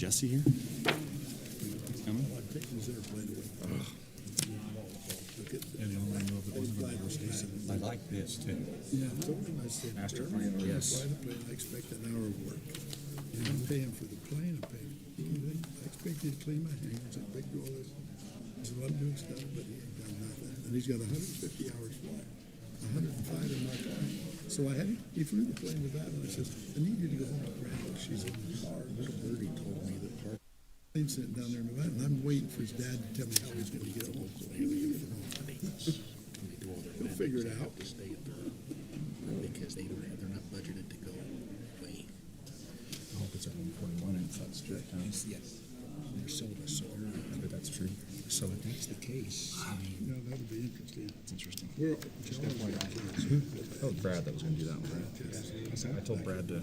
Jesse here? Coming? I'm taking his airplane away. Look at Yeah, the only one I knew of that wasn't going to aerospace. I like this too. Yeah, I told him, I said, Astroplane, "Jeremy, yes. fly the plane, I expect an hour of work. And I'm paying for the plane, I'm paying. I expect you to clean my hangers, I expect you all this. He said, well, I'm doing stuff, but he ain't done nothing. And he's got 150 hours flying, 105 in my car. So he flew the plane with that, and I says, I need you to go home to Randall. She's in the car. Little birdie told me that Park plane sitting down there in Nevada, and I'm waiting for his dad to tell me how he's going to get home. He'll figure it out. Because they're not budgeted to go away. I hope it's at 141 and it's not strict. Yes, they're sold us, so But that's true. So if that's the case, I mean, You know, that'll be interesting. it's interesting. We're Just FYI. That was Brad that was going to do that one, right? I told Brad to.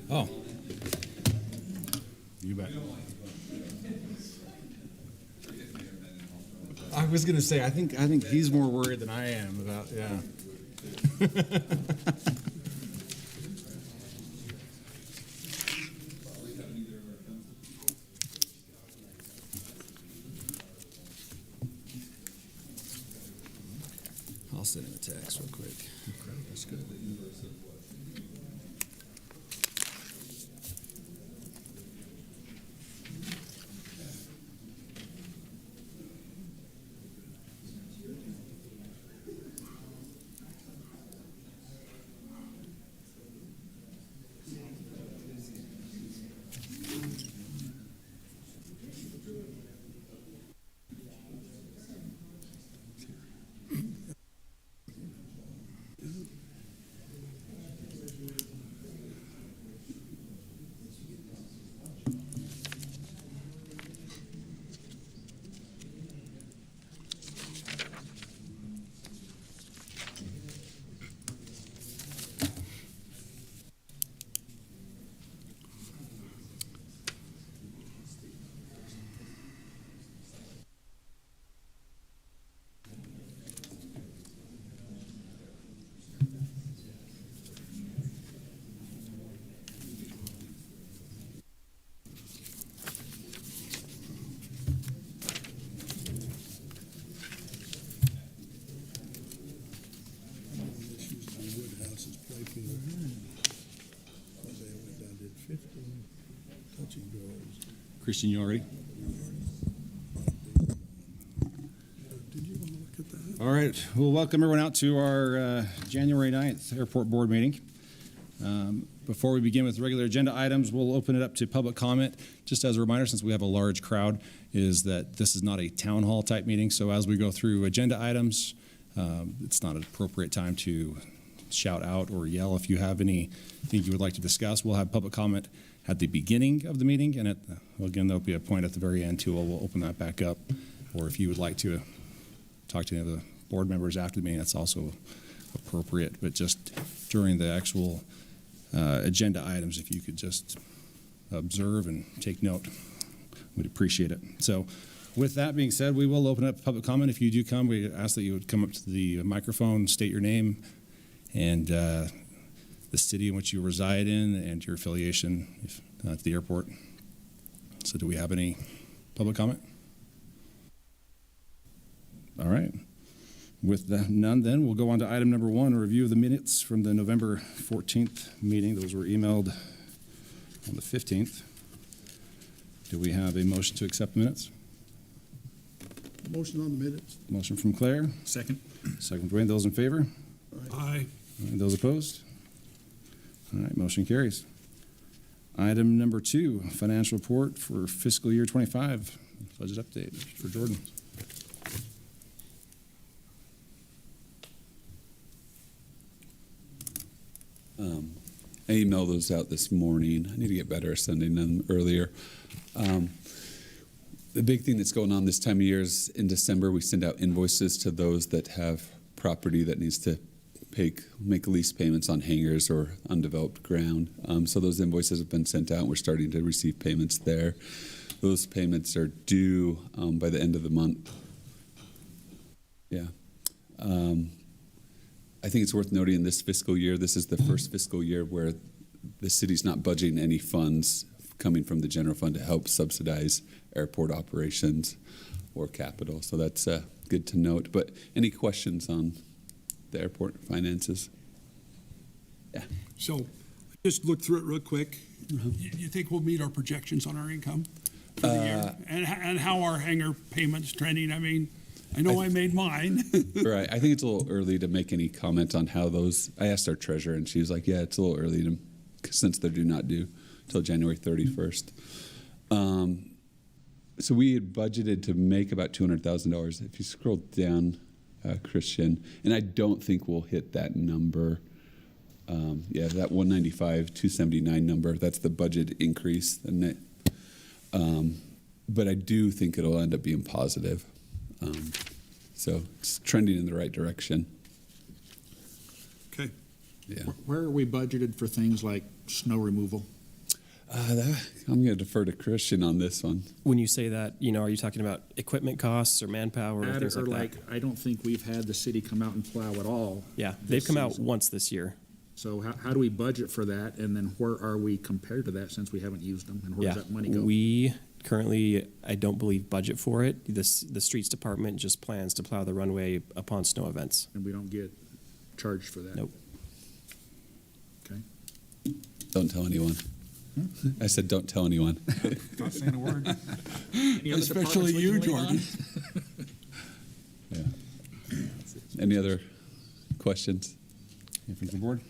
Oh. You bet. I was going to say, I think he's more worried than I am about, yeah. I'll send him a text real quick. That's good. This used to be Woodhouse's playfield. One day I went down and did 15 touch and goes. Christian, you all ready? Did you want to look at that? All right. We'll welcome everyone out to our January 9th airport board meeting. Before we begin with regular agenda items, we'll open it up to public comment. Just as a reminder, since we have a large crowd, is that this is not a town hall type meeting. So as we go through agenda items, it's not an appropriate time to shout out or yell. If you have anything you would like to discuss, we'll have public comment at the beginning of the meeting. And again, there'll be a point at the very end too. We'll open that back up. Or if you would like to talk to any of the board members after the meeting, that's also appropriate. But just during the actual agenda items, if you could just observe and take note, we'd appreciate it. So with that being said, we will open up public comment. If you do come, we ask that you would come up to the microphone, state your name and the city in which you reside in and your affiliation at the airport. So do we have any public comment? All right. With none, then, we'll go on to item number 1, a review of the minutes from the November 14th meeting. Those were emailed on the 15th. Do we have a motion to accept the minutes? Motion on the minutes. Motion from Claire. second. Second from Dwayne. Those in favor? Aye. All right, those opposed? All right, motion carries. Item number 2, financial report for fiscal year 25. Budget update for Jordan. I emailed those out this morning. I need to get better at sending them earlier. The big thing that's going on this time of year is in December, we send out invoices to those that have property that needs to make lease payments on hangars or undeveloped ground. So those invoices have been sent out, and we're starting to receive payments there. Those payments are due by the end of the month. Yeah. I think it's worth noting this fiscal year, this is the first fiscal year where the city's not budgeting any funds coming from the general fund to help subsidize airport operations or capital. So that's good to note. But any questions on the airport finances? Yeah. So just look through it real quick. You think we'll meet our projections on our income for the year? And how our hangar payments trending? I mean, I know I made mine. Right. I think it's a little early to make any comment on how those. I asked our treasurer, and she was like, "Yeah, it's a little early to, since they're not due till January 31st." So we had budgeted to make about $200,000. If you scroll down, Christian, and I don't think we'll hit that number. That 195, 279 number. That's the budget increase, and but I do think it'll end up being positive. So it's trending in the right direction. Okay. Yeah. Where are we budgeted for things like snow removal? I'm going to defer to Christian on this one. When you say that, are you talking about equipment costs or manpower or things like that? I don't think we've had the city come out and plow at all. Yeah, this they've come out season. once this year. So how do we budget for that? And then where are we compared to that since we haven't used them? And where does that money go? We currently, I don't believe, budget for it. The streets department just plans to plow the runway upon snow events. And we don't get charged for that? Nope. Okay. Don't tell anyone. I said, don't tell anyone. Not saying a word. Any other Especially departments we you, can lean on? Jordan. Yeah. Any other questions? Anything from the board?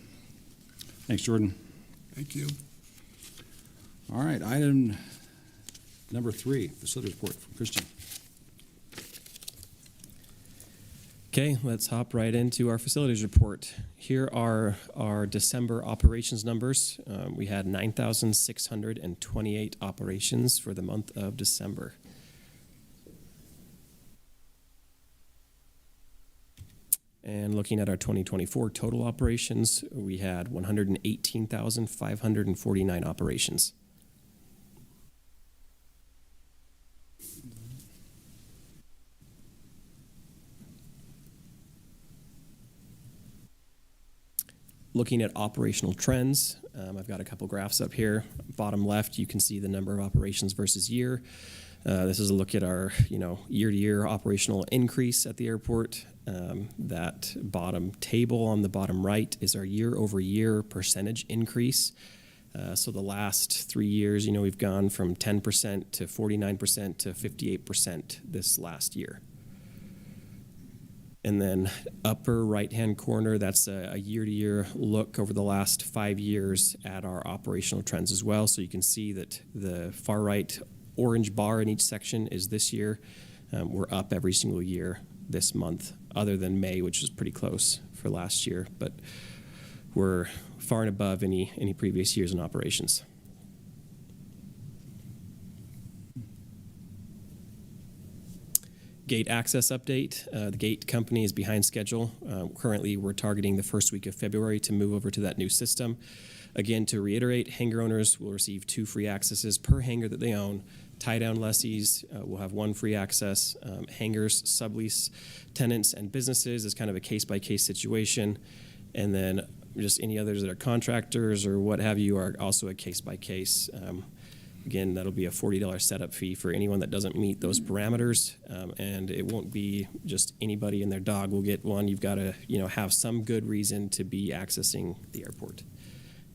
Thanks, Jordan. Thank you. All right, item number 3, facility report from Christian. Okay, let's hop right into our facilities report. Here are our December operations numbers. We had 9,628 operations for the month of December. And looking at our 2024 total operations, we had 118,549 operations. Looking at operational trends, I've got a couple graphs up here. Bottom left, you can see the number of operations versus year. This is a look at our, year-to-year operational increase at the airport. That bottom table on the bottom right is our year-over-year percentage increase. So the last 3 years, we've gone from 10% to 49% to 58% this last year. And then upper right-hand corner, that's a year-to-year look over the last 5 years at our operational trends as well. So you can see that the far right orange bar in each section is this year. We're up every single year this month, other than May, which was pretty close for last year. But we're far and above any previous years in operations. Gate access update. The gate company is behind schedule. Currently, we're targeting the first week of February to move over to that new system. Again, to reiterate, hangar owners will receive 2 free accesses per hangar that they own. Tie-down lessees will have 1 free access. Hangars, sublease tenants, and businesses is kind of a case-by-case situation. And then just any others that are contractors or what have you are also a case-by-case. Again, that'll be a $40 setup fee for anyone that doesn't meet those parameters, and it won't be just anybody and their dog will get one. You've got to, have some good reason to be accessing the airport.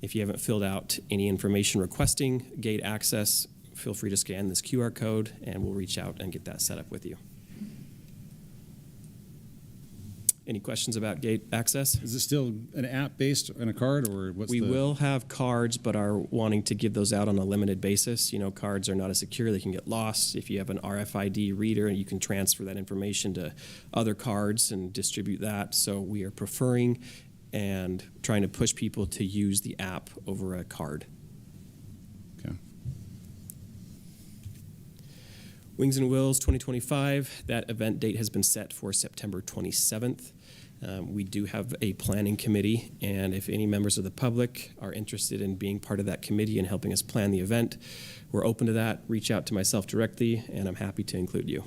If you haven't filled out any information requesting gate access, feel free to scan this QR code, and we'll reach out and get that set up with you. Any questions about gate access? Is it still an app based on a card, or what's We will have cards, but are wanting to give those out on a limited basis. Cards are not as secure. They can get lost. If you have an RFID reader, you can transfer that information to other cards and distribute that. So we are preferring and trying to push people to use the app over a card. Okay. Wings and Wills 2025, that event date has been set for September 27th. We do have a planning committee, and if any members of the public are interested in being part of that committee and helping us plan the event, we're open to that. Reach out to myself directly, and I'm happy to include you.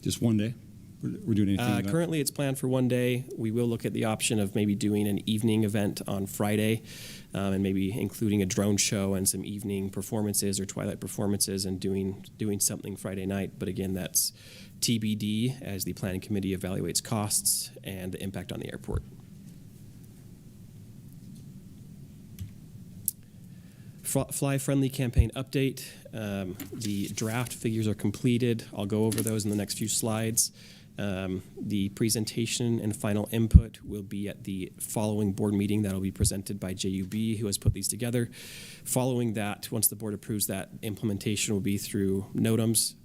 Just one day? We're doing anything? about- Currently, it's planned for one day. We will look at the option of maybe doing an evening event on Friday, and maybe including a drone show and some evening performances or twilight performances, and doing something Friday night. But again, that's TBD as the planning committee evaluates costs and the impact on the airport. Fly-friendly campaign update. The draft figures are completed. I'll go over those in the next few slides. The presentation and final input will be at the following board meeting that will be presented by JUB, who has put these together. Following that, once the board approves that, implementation will be through NOTAMs,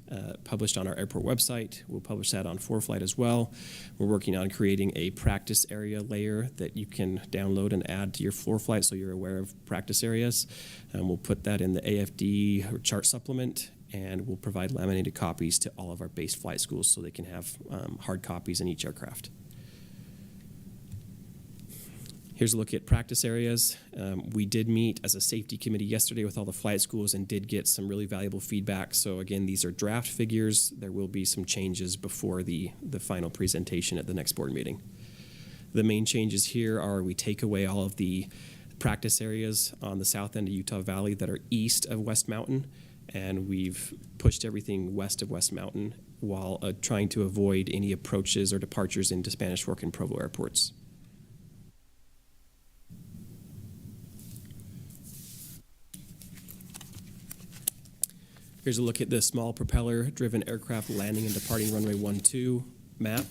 published on our airport website. We'll publish that on ForeFlight as well. We're working on creating a practice area layer that you can download and add to your ForeFlight so you're aware of practice areas. We'll put that in the AFD or chart supplement, and we'll provide laminated copies to all of our base flight schools so they can have hard copies in each aircraft. Here's a look at practice areas. We did meet as a safety committee yesterday with all the flight schools and did get some really valuable feedback. So again, these are draft figures. There will be some changes before the final presentation at the next board meeting. The main changes here are we take away all of the practice areas on the south end of Utah Valley that are east of West Mountain, and we've pushed everything west of West Mountain while trying to avoid any approaches or departures into Spanish Fork and Provo airports. Here's a look at the small propeller-driven aircraft landing and departing runway 12 map.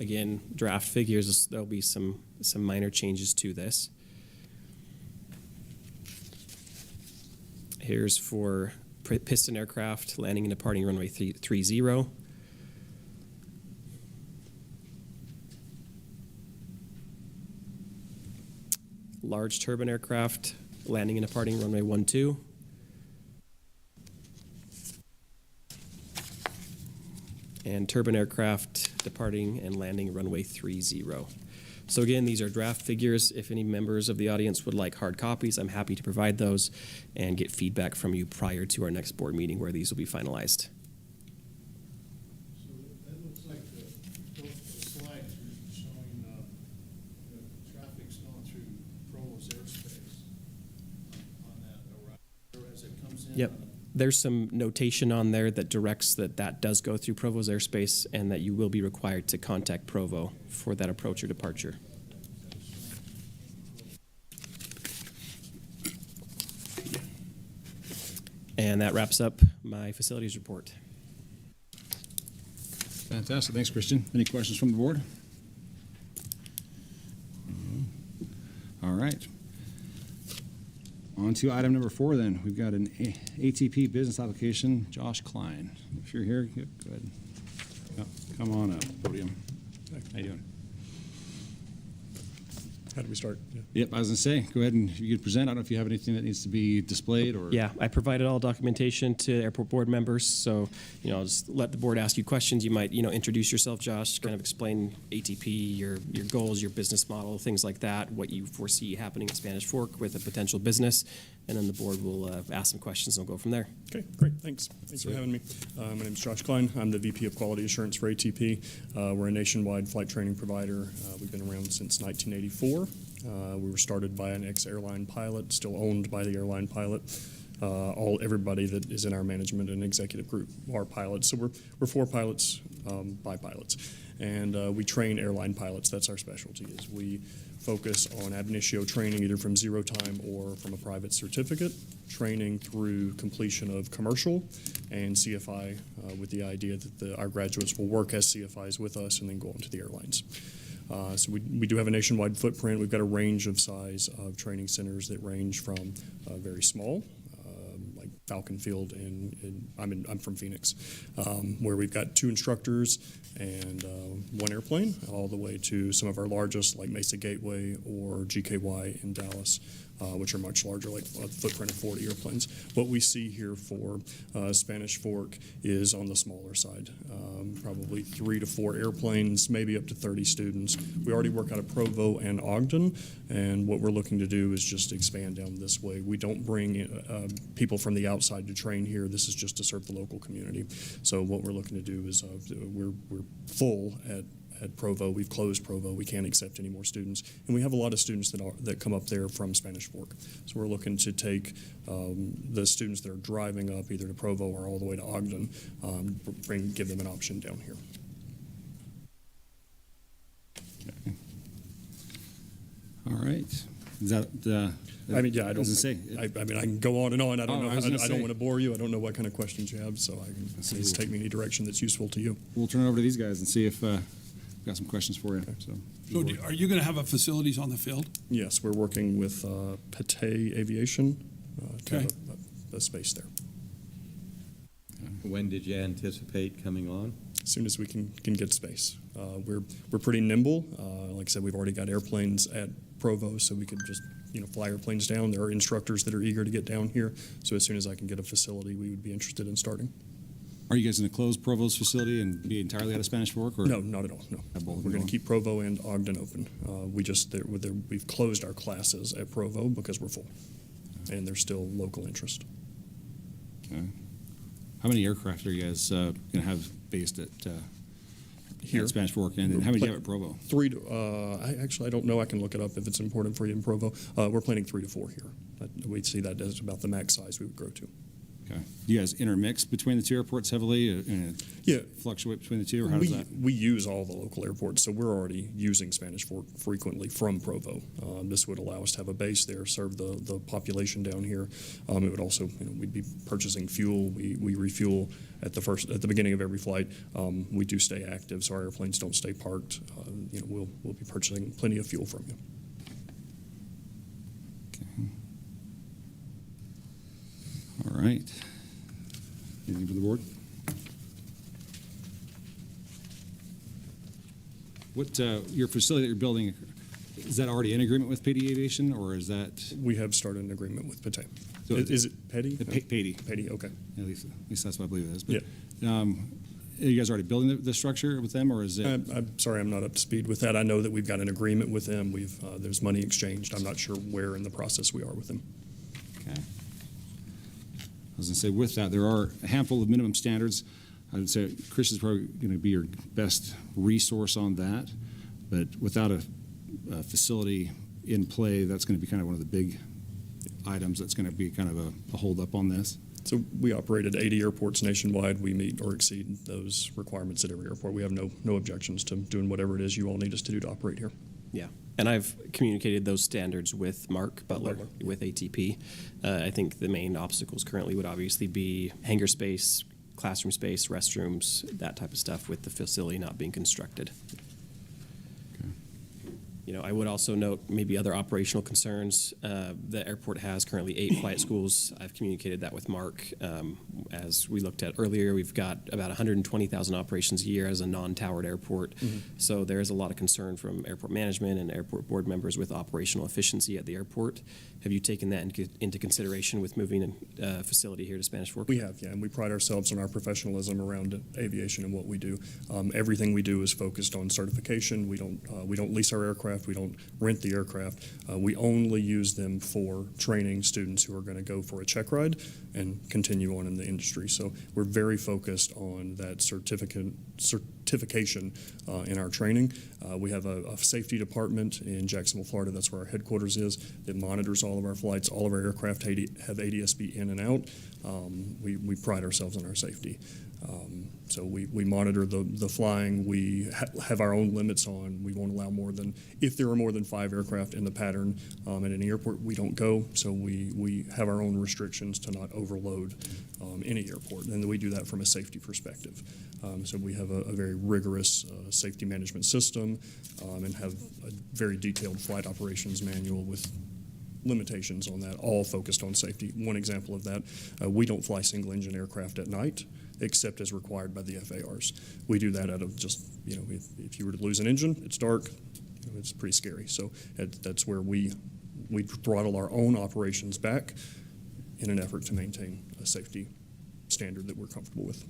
Again, draft figures, there'll be some minor changes to this. Here's for piston aircraft landing and departing runway 30. Large turbine aircraft landing and departing runway 12. And turbine aircraft departing and landing runway 30. So again, these are draft figures. If any members of the audience would like hard copies, I'm happy to provide those and get feedback from you prior to our next board meeting where these will be finalized. So that looks like the slides are showing the traffic's going through Provo's airspace on that as it comes in. Yep. There's some notation on there that directs that does go through Provo's airspace and that you will be required to contact Provo for that approach or departure. And that wraps up my facilities report. Fantastic. Thanks, Christian. Any questions from the board? All right. On to item number 4 then. We've got an ATP business application. Josh Klein. If you're here, go ahead. Come on up, podium. How you doing? How do we start? Yeah. Yep, I was going to say, go ahead and you could present. I don't know if you have anything that needs to be displayed or. Yeah, I provided all documentation to airport board members, so I'll just let the board ask you questions. You might introduce yourself, Josh, kind of explain ATP, your goals, your business model, things like that, what you foresee happening at Spanish Fork with a potential business, and then the board will ask some questions and we'll go from there. Okay, great. Thanks. Thanks for having me. My name is Josh Klein. I'm the VP of Quality Assurance for ATP. We're a nationwide flight training provider. We've been around since 1984. We were started by an ex-airline pilot, still owned by the airline pilot. Everybody that is in our management and executive group are pilots. So we're 4 pilots by pilots, and we train airline pilots. That's our specialty. Is we focus on ab initio training, either from zero time or from a private certificate, training through completion of commercial and CFI, with the idea that our graduates will work as CFIs with us and then go on to the airlines. So we do have a nationwide footprint. We've got a range of size of training centers that range from very small, like Falcon Field, and I'm from Phoenix, where we've got 2 instructors and 1 airplane, all the way to some of our largest, like Mesa Gateway or GKY in Dallas, which are much larger, like a footprint of 40 airplanes. What we see here for Spanish Fork is on the smaller side, probably 3 to 4 airplanes, maybe up to 30 students. We already work out of Provo and Ogden, and what we're looking to do is just expand down this way. We don't bring people from the outside to train here. This is just to serve the local community. So what we're looking to do is we're full at Provo. We've closed Provo. We can't accept any more students, and we have a lot of students that come up there from Spanish Fork. So we're looking to take the students that are driving up either to Provo or all the way to Ogden, give them an option down here. All right. Is that, I mean, yeah, I don't. As I say, I mean, I can go on and on. I don't know. I was I gonna don't say. want to bore you. I don't know what kind of questions you have, so I can please take me any direction that's useful to you. we'll turn it over to these guys and see if we've got some questions for you. So, So are you going to have a facilities on the field? Yes, we're working with Pathé Aviation to Okay. have a space there. When did you anticipate coming on? As soon as we can get space. We're pretty nimble. Like I said, we've already got airplanes at Provo, so we could just fly airplanes down. There are instructors that are eager to get down here. So as soon as I can get a facility, we would be interested in starting. are you guys going to close Provo's facility and be entirely out of Spanish Fork? Or? No, not at all. No, Have both of we're them going on? to keep Provo and Ogden open. We've closed our classes at Provo because we're full, and there's still local interest. Okay. How many aircraft are you guys going to have based at Here? at Spanish Fork? And then how many do you have at Provo? 3 to, I don't know. I can look it up if it's important for you in Provo. We're planning 3 to 4 here. We'd see that as about the max size we would grow to. Okay. Do you guys intermix between the two airports heavily and Yeah. fluctuate between the two, or how does that? We use all the local airports, so we're already using Spanish Fork frequently from Provo. This would allow us to have a base there, serve the population down here. It would also, we'd be purchasing fuel. We refuel at the beginning of every flight. We do stay active, so our airplanes don't stay parked. We'll be purchasing plenty of fuel from you. All right. Anything from the board? What your facility that you're building, is that already in agreement with PD Aviation, or is that We have started an agreement with Pathé. So Is it Petty? Patey? Petty, okay. At least that's what I believe it is. But, are you guys already building the structure with them, or is it? I'm sorry, I'm not up to speed with that. I know that we've got an agreement with them. There's money exchanged. I'm not sure where in the process we are with them. Okay. I was going to say, with that, there are a handful of minimum standards. I would say Chris is probably going to be your best resource on that. But without a facility in play, that's going to be kind of one of the big items that's going to be kind of a hold up on this. So we operate at 80 airports nationwide. We meet or exceed those requirements at every airport. We have no objections to doing whatever it is you all need us to do to operate here. Yeah, and I've communicated those standards with Mark Butler with ATP. I think the main obstacles currently would obviously be hangar space, classroom space, restrooms, that type of stuff, with the facility not being constructed. I would also note maybe other operational concerns. The airport has currently 8 flight schools. I've communicated that with Mark. As we looked at earlier, we've got about 120,000 operations a year as a non-towered airport. So there is a lot of concern from airport management and airport board members with operational efficiency at the airport. Have you taken that into consideration with moving a facility here to Spanish Fork? We have, yeah, and we pride ourselves on our professionalism around aviation and what we do. Everything we do is focused on certification. We don't lease our aircraft. We don't rent the aircraft. We only use them for training students who are going to go for a check ride and continue on in the industry. So we're very focused on that certification in our training. We have a safety department in Jacksonville, Florida. That's where our headquarters is. That monitors all of our flights. All of our aircraft have ADSB in and out. We pride ourselves on our safety. So we monitor the flying. We have our own limits on. We won't allow more than, if there are more than 5 aircraft in the pattern at any airport, we don't go. So we have our own restrictions to not overload any airport. And we do that from a safety perspective. So we have a very rigorous safety management system and have a very detailed flight operations manual with limitations on that, all focused on safety. One example of that, we don't fly single-engine aircraft at night, except as required by the FARs. We do that out of just, if you were to lose an engine, it's dark, it's pretty scary. So that's where we we throttle our own operations back in an effort to maintain a safety standard that we're comfortable with.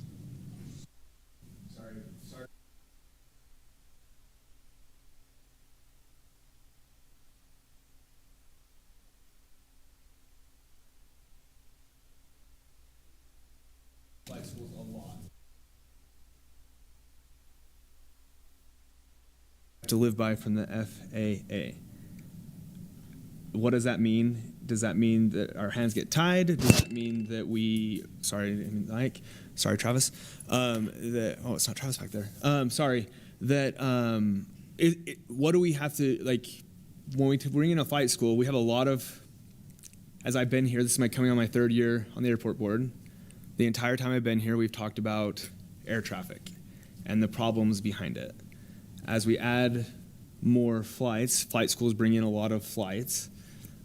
To live by from the FAA. What does that mean? Does that mean that our hands get tied? Does that mean that we? Sorry, I mean, like, sorry, Travis. It's not Travis back there. Sorry. What do we have to like when we bring in a flight school? We have a lot of. As I've been here, this is coming on my 3rd year on the airport board. The entire time I've been here, we've talked about air traffic and the problems behind it. As we add more flights, flight schools bring in a lot of flights.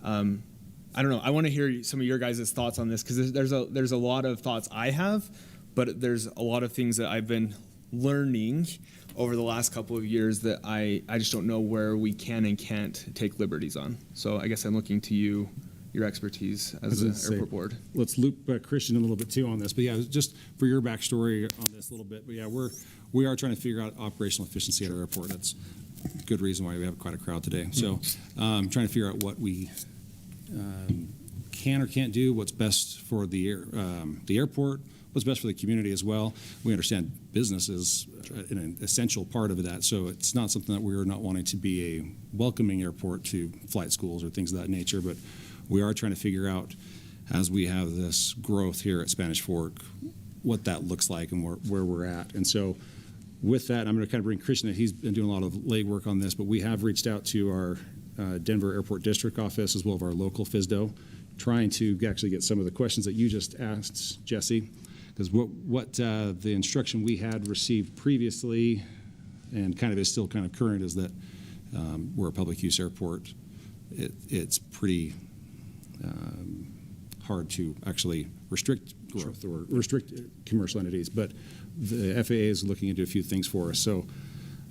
I don't know. I want to hear some of your guys' thoughts on this because there's a lot of thoughts I have, but there's a lot of things that I've been learning over the last couple of years that I just don't know where we can and can't take liberties on. So I guess I'm looking to you, your expertise as the airport board. Let's loop Christian a little bit too on this, but yeah, just for your backstory on this a little bit. But yeah, we are trying to figure out operational efficiency at our airport. That's a good reason why we have quite a crowd today. So trying to figure out what we can or can't do, what's best for the airport, what's best for the community as well. We understand business is an essential part of that, so it's not something that we're not wanting to be a welcoming airport to flight schools or things of that nature, but we are trying to figure out, as we have this growth here at Spanish Fork, what that looks like and where we're at. And so with that, I'm going to kind of bring Christian in. He's been doing a lot of legwork on this, but we have reached out to our Denver Airport District Office as well as our local FSDO, trying to actually get some of the questions that you just asked, Jesse, because what the instruction we had received previously and kind of is still kind of current is that we're a public use airport. It's pretty hard to actually restrict growth or restrict commercial entities, but the FAA is looking into a few things for us. So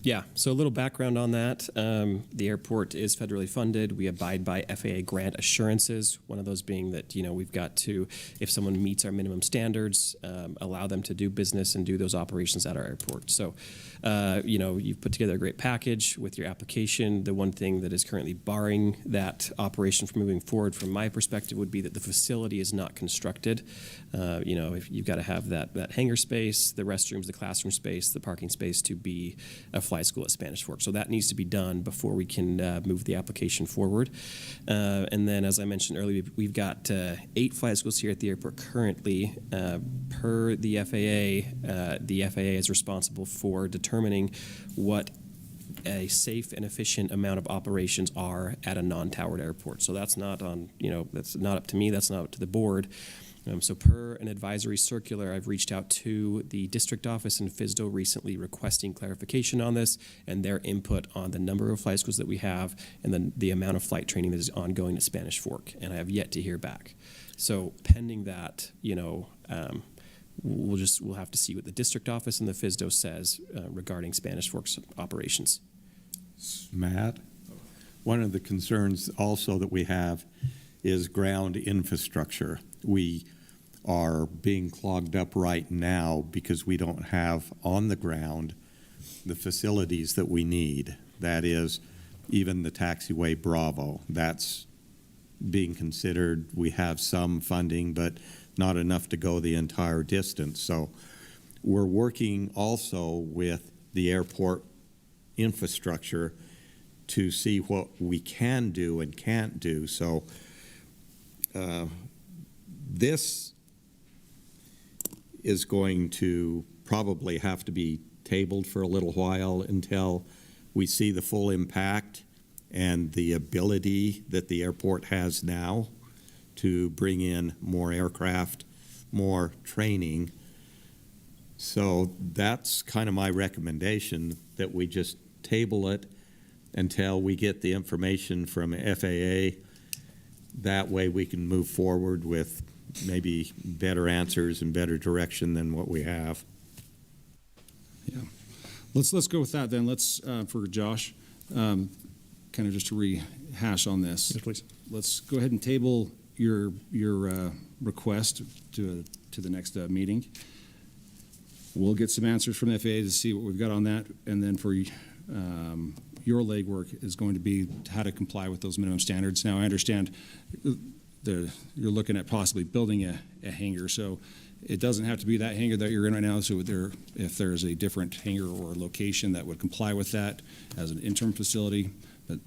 Yeah, so a little background on that. The airport is federally funded. We abide by FAA grant assurances, one of those being that, we've got to, if someone meets our minimum standards, allow them to do business and do those operations at our airport. So, you've put together a great package with your application. The one thing that is currently barring that operation from moving forward from my perspective would be that the facility is not constructed. If you've got to have that hangar space, the restrooms, the classroom space, the parking space to be a flight school at Spanish Fork. So that needs to be done before we can move the application forward. And then, as I mentioned earlier, we've got 8 flight schools here at the airport currently. Per the FAA is responsible for determining what a safe and efficient amount of operations are at a non-towered airport. So that's not that's not up to me. That's not up to the board. So per an advisory circular, I've reached out to the district office and FSDO recently requesting clarification on this and their input on the number of flight schools that we have and then the amount of flight training that is ongoing at Spanish Fork. And I have yet to hear back. So pending that, we'll have to see what the district office and the FSDO says regarding Spanish Fork's operations. Matt, one of the concerns also that we have is ground infrastructure. We are being clogged up right now because we don't have on the ground the facilities that we need. That is, even the taxiway Bravo, that's being considered. We have some funding, but not enough to go the entire distance. So we're working also with the airport infrastructure to see what we can do and can't do. So this is going to probably have to be tabled for a little while until we see the full impact and the ability that the airport has now to bring in more aircraft, more training. So that's kind of my recommendation, that we just table it until we get the information from FAA. That way we can move forward with maybe better answers and better direction than what we have. yeah, let's go with that then. Let's for Josh. kind of just to rehash on this. Yes, please. Let's go ahead and table your request to the next meeting. We'll get some answers from the FAA to see what we've got on that, and then for your legwork is going to be how to comply with those minimum standards. Now, I understand you're looking at possibly building a hangar, so it doesn't have to be that hangar that you're in right now. So if there's a different hangar or location that would comply with that as an interim facility,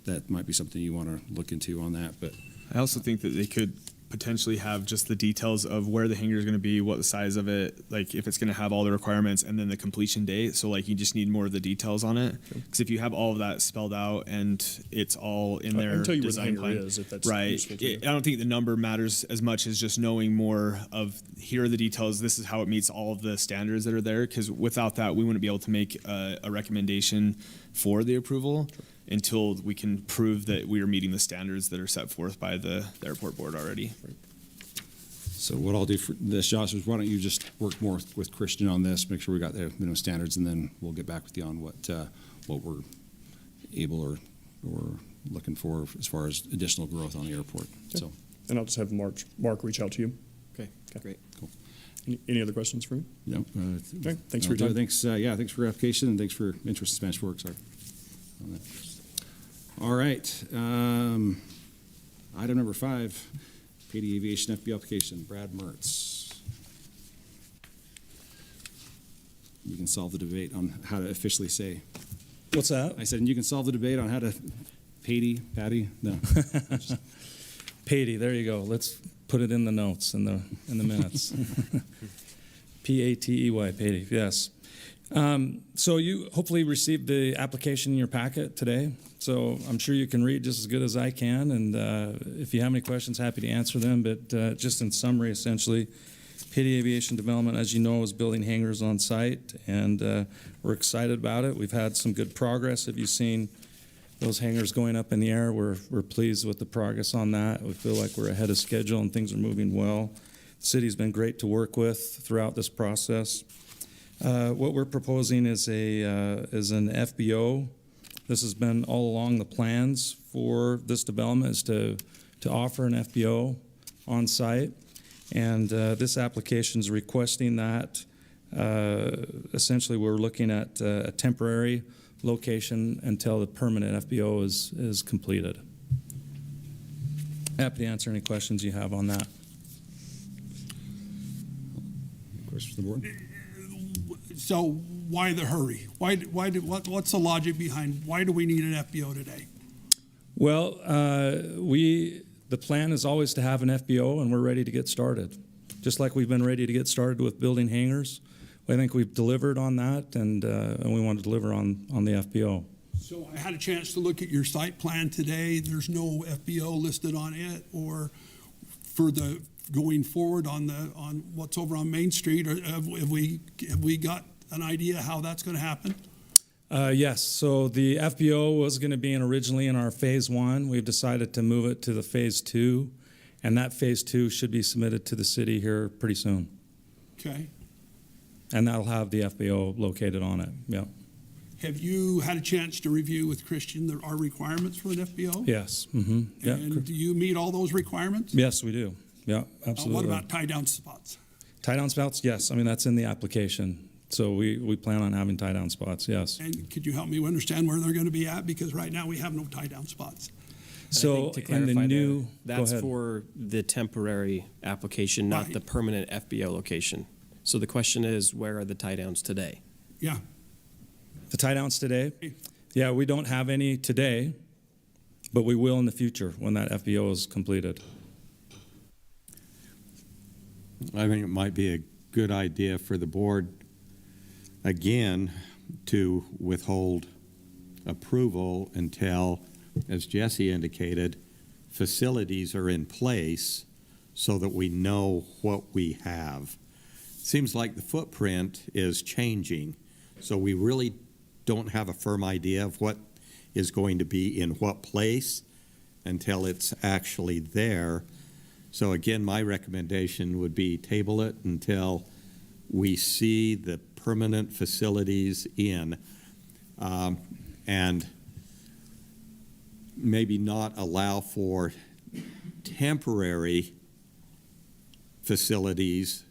that might be something you want to look into on that. But I also think that they could potentially have just the details of where the hangar is going to be, what the size of it, like if it's going to have all the requirements, and then the completion date. So like you just need more of the details on it. Because if you have all of that spelled out and it's all in there, I can tell you where the design hangar plan, is, if that's right. useful to you. I don't think the number matters as much as just knowing more of here are the details. This is how it meets all of the standards that are there. Because without that, we wouldn't be able to make a recommendation for the approval until we can prove that we are meeting the standards that are set forth by the airport board already. so what I'll do for this, Josh, is why don't you just work more with Christian on this, make sure we got the minimum standards, and then we'll get back with you on what we're able or looking for as far as additional growth on the airport. So, And I'll just have Mark reach out to you. Okay, great. Any other questions for me? no, Okay, thanks for your time. Thanks, thanks for your application, and thanks for your interest in Spanish Fork. Sorry. On that. All right. Item number 5, PD Aviation FB application, Brad Mertz. You can solve the debate on how to officially say. What's that? I said, and you can solve the debate on how to Patty? No. Patey, there you go. Let's put it in the notes, in the minutes. P-A-T-E-Y, Patey, yes. So you hopefully received the application in your packet today. So I'm sure you can read just as good as I can. And if you have any questions, happy to answer them. But just in summary, essentially, Patey Aviation Development, as you know, is building hangars on site. And we're excited about it. We've had some good progress. Have you seen those hangars going up in the air? We're pleased with the progress on that. We feel like we're ahead of schedule and things are moving well. The city's been great to work with throughout this process. What we're proposing is an FBO. This has been all along the plans for this development, is to offer an FBO on site. And this application is requesting that. Essentially, we're looking at a temporary location until the permanent FBO is completed. Happy to answer any questions you have on that. Questions from the board? So why the hurry? What's the logic behind why do we need an FBO today? Well, the plan is always to have an FBO, and we're ready to get started. Just like we've been ready to get started with building hangars, I think we've delivered on that, and we want to deliver on the FBO. So I had a chance to look at your site plan today. There's no FBO listed on it, or for the going forward on what's over on Main Street. Or have we got an idea how that's going to happen? Yes. So the FBO was going to be originally in our phase 1. We've decided to move it to the phase 2, and that phase 2 should be submitted to the city here pretty soon. Okay. And that'll have the FBO located on it. Yeah. Have you had a chance to review with Christian our requirements for an FBO? Yes. Mm-hmm. Yeah. And do you meet all those requirements? Yes, we do. Yeah, absolutely. What about tie-down spots? Tie-down spots? Yes. I mean, that's in the application. So we plan on having tie-down spots, yes. And could you help me understand where they're going to be at? Because right now we have no tie-down spots. So to in the clarify new, there, go that's ahead. for the temporary application, not Right. the permanent FBO location. So the question is, where are the tie downs today? Yeah. The tie-downs today? Yeah, we don't have any today, but we will in the future when that FBO is completed. I think it might be a good idea for the board, again, to withhold approval until, as Jesse indicated, facilities are in place so that we know what we have. Seems like the footprint is changing, so we really don't have a firm idea of what is going to be in what place until it's actually there. So again, my recommendation would be table it until we see the permanent facilities in. And maybe not allow for temporary facilities,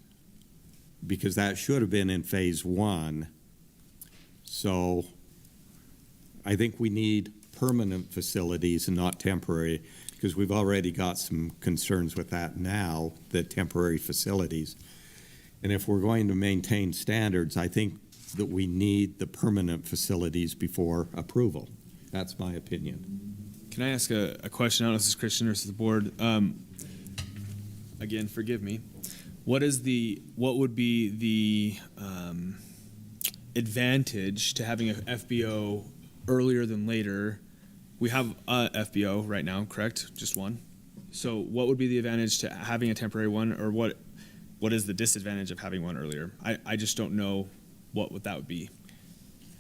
because that should have been in phase one. So I think we need permanent facilities and not temporary, because we've already got some concerns with that now, the temporary facilities. And if we're going to maintain standards, I think that we need the permanent facilities before approval. That's my opinion. Can I ask a question? I don't know if this is Christian or if it's the board. Again, forgive me. What would be the advantage to having a FBO earlier than later? We have a FBO right now, correct? Just one. So what would be the advantage to having a temporary one, or what is the disadvantage of having one earlier? I just don't know what that would be.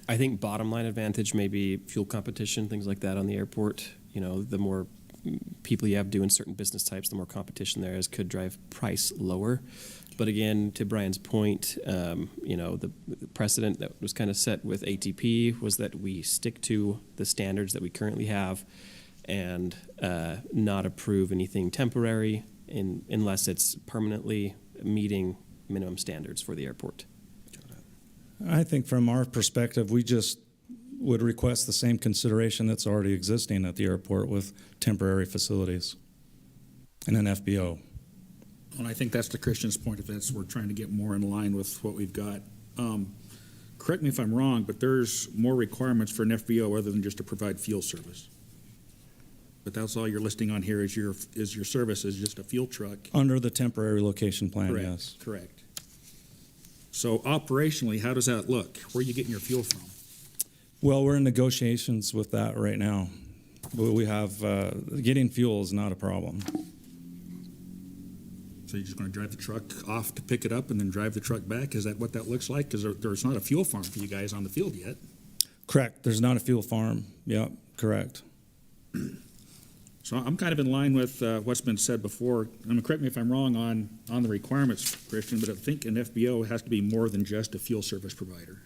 I think bottom line advantage may be fuel competition, things like that on the airport. You know, the more people you have doing certain business types, the more competition there is, could drive price lower. But again, to Brian's point, you know, the precedent that was kind of set with ATP was that we stick to the standards that we currently have and not approve anything temporary unless it's permanently meeting minimum standards for the airport. I think from our perspective, we just would request the same consideration that's already existing at the airport with temporary facilities and an FBO. And I think that's to Christian's point, if that's, we're trying to get more in line with what we've got. Correct me if I'm wrong, but there's more requirements for an FBO other than just to provide fuel service. But that's all you're listing on here is your service is just a fuel truck. Under the temporary location plan, Correct. yes. Correct. So operationally, how does that look? Where are you getting your fuel from? Well, we're in negotiations with that right now. We have, getting fuel is not a problem. So you're just going to drive the truck off to pick it up and then drive the truck back? Is that what that looks like? Because there's not a fuel farm for you guys on the field yet. Correct. There's not a fuel farm. Yep, correct. So I'm kind of in line with what's been said before. Correct me if I'm wrong on the requirements, Christian, but I think an FBO has to be more than just a fuel service provider.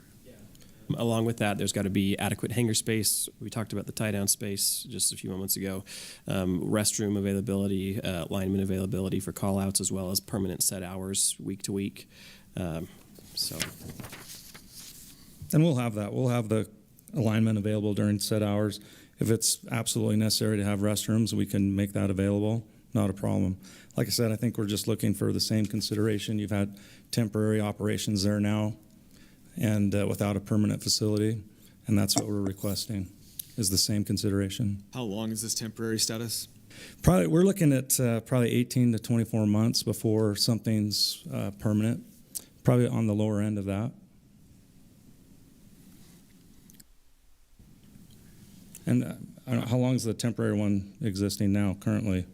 Along with that, there's got to be adequate hangar space. We talked about the tie-down space just a few moments ago. Restroom availability, lineman availability for call-outs, as well as permanent set hours week to week. And we'll have that. We'll have the alignment available during set hours. If it's absolutely necessary to have restrooms, we can make that available. Not a problem. Like I said, I think we're just looking for the same consideration. You've had temporary operations there now, and without a permanent facility, and that's what we're requesting, is the same consideration. How long is this temporary status? Probably we're looking at probably 18 to 24 months before something's permanent. Probably on the lower end of that. And I don't know, how long is the temporary one existing now currently?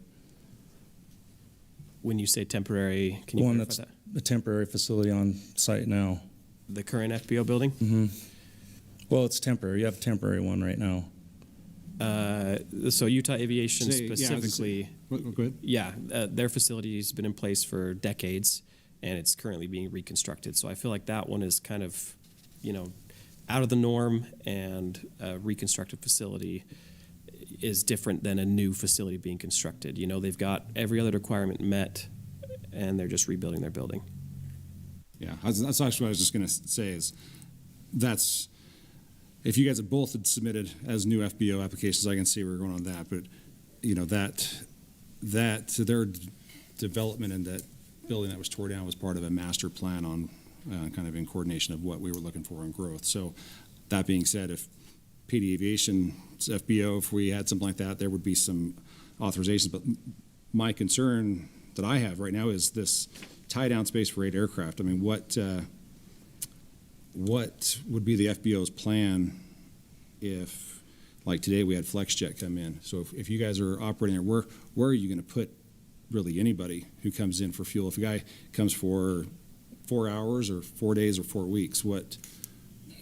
When you say temporary, can you One clarify that's that? a temporary facility on site now. The current FBO building? Mm-hmm. Well, it's temporary. You have a temporary one right now. So Utah Aviation Say- yeah, I was gonna specifically, Go ahead. yeah, their facility's been in place for decades, and it's currently being reconstructed. So I feel like that one is kind of, you know, out of the norm, and a reconstructed facility is different than a new facility being constructed. You know, they've got every other requirement met, and they're just rebuilding their building. Yeah, that's actually what I was just going to say is that's, if you guys have both had submitted as new FBO applications, I can see where we're going on that, but, you know, that their development in that building that was tore down was part of a master plan on kind of in coordination of what we were looking for in growth. So that being said, if PD Aviation's FBO, if we had something like that, there would be some authorizations. But my concern that I have right now is this tie-down space for 8 aircraft. I mean, what would be the FBO's plan if, like today, we had FlexJet come in? So if you guys are operating there, where are you going to put really anybody who comes in for fuel? If a guy comes for 4 hours or 4 days or 4 weeks, what?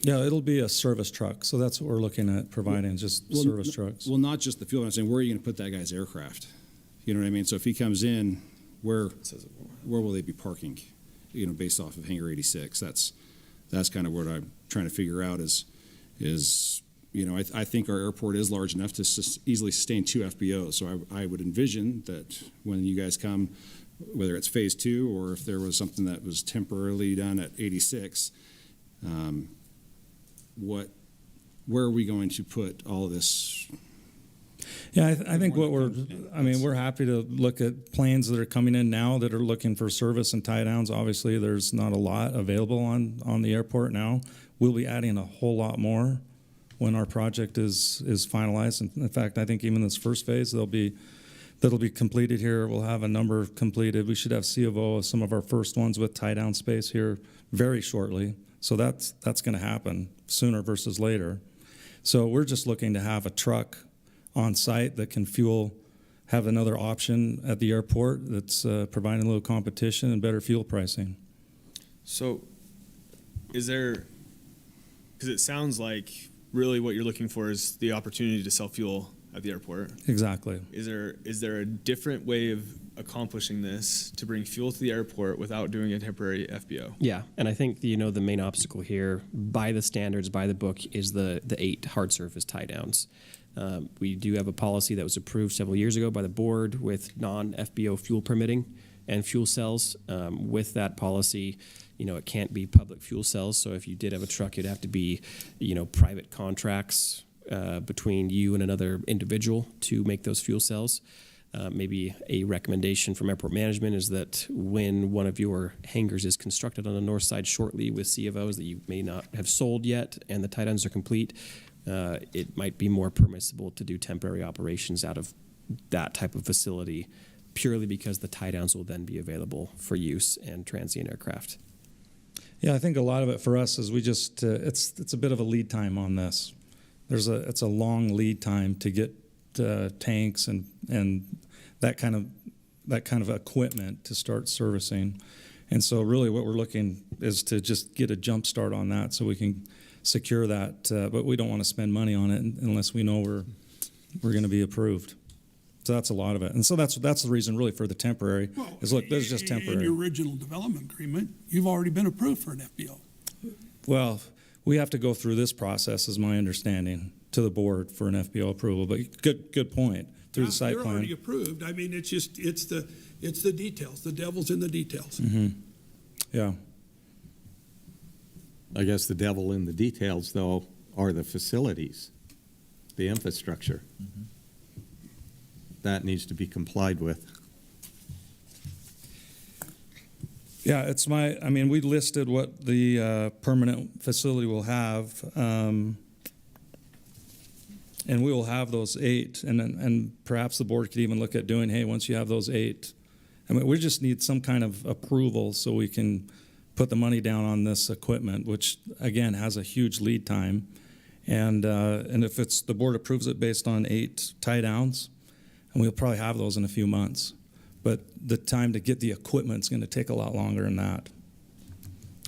Yeah, it'll be a service truck. So that's what we're looking at providing, just service trucks. Well, not just the fuel. I'm saying, where are you going to put that guy's aircraft? You know what I mean? So if he comes in, where will they be parking? You know, based off of Hangar 86. That's kind of what I'm trying to figure out is I think our airport is large enough to easily sustain 2 FBOs. So I would envision that when you guys come, whether it's phase 2 or if there was something that was temporarily done at 86, where are we going to put all of this? Yeah, I think we're happy to look at planes that are coming in now that are looking for service and tie downs. Obviously, there's not a lot available on the airport now. We'll be adding a whole lot more when our project is finalized. And in fact, I think even this first phase, that'll be completed here. We'll have a number completed. We should have C of O of some of our first ones with tie down space here very shortly. So that's going to happen sooner versus later. So we're just looking to have a truck on site that can have another option at the airport that's providing a little competition and better fuel pricing. So, is there? Because it sounds like really what you're looking for is the opportunity to sell fuel at the airport. Exactly. Is there a different way of accomplishing this to bring fuel to the airport without doing a temporary FBO? Yeah, and I think the main obstacle here, by the standards, by the book, is the 8 hard surface tie downs. We do have a policy that was approved several years ago by the board with non-FBO fuel permitting and fuel cells. With that policy, it can't be public fuel cells. So if you did have a truck, it'd have to be, private contracts between you and another individual to make those fuel cells. Maybe a recommendation from airport management is that when one of your hangars is constructed on the north side shortly with C of Os that you may not have sold yet and the tie downs are complete, it might be more permissible to do temporary operations out of that type of facility purely because the tie downs will then be available for use and transient aircraft. Yeah, I think a lot of it for us is we just it's a bit of a lead time on this. It's a long lead time to get tanks and that kind of equipment to start servicing, and so really what we're looking is to just get a jump start on that so we can secure that. But we don't want to spend money on it unless we know we're going to be approved. So that's a lot of it, and so that's the reason really for the temporary is look, there's just temporary. In your original development agreement, you've already been approved for an FBO. Well, we have to go through this process, is my understanding, to the board for an FBO approval. But good point. Through the site You're plan. already approved. I mean, it's the details. The devil's in the details. Mm-hmm. Yeah. I guess the devil in the details, though, are the facilities, the infrastructure. Mm-hmm. That needs to be complied with. Yeah, we listed what the permanent facility will have, and we will have those 8, and perhaps the board could even look at doing, hey, once you have those 8, we just need some kind of approval so we can put the money down on this equipment, which again has a huge lead time, and if the board approves it based on 8 tie downs, and we'll probably have those in a few months. But the time to get the equipment is going to take a lot longer than that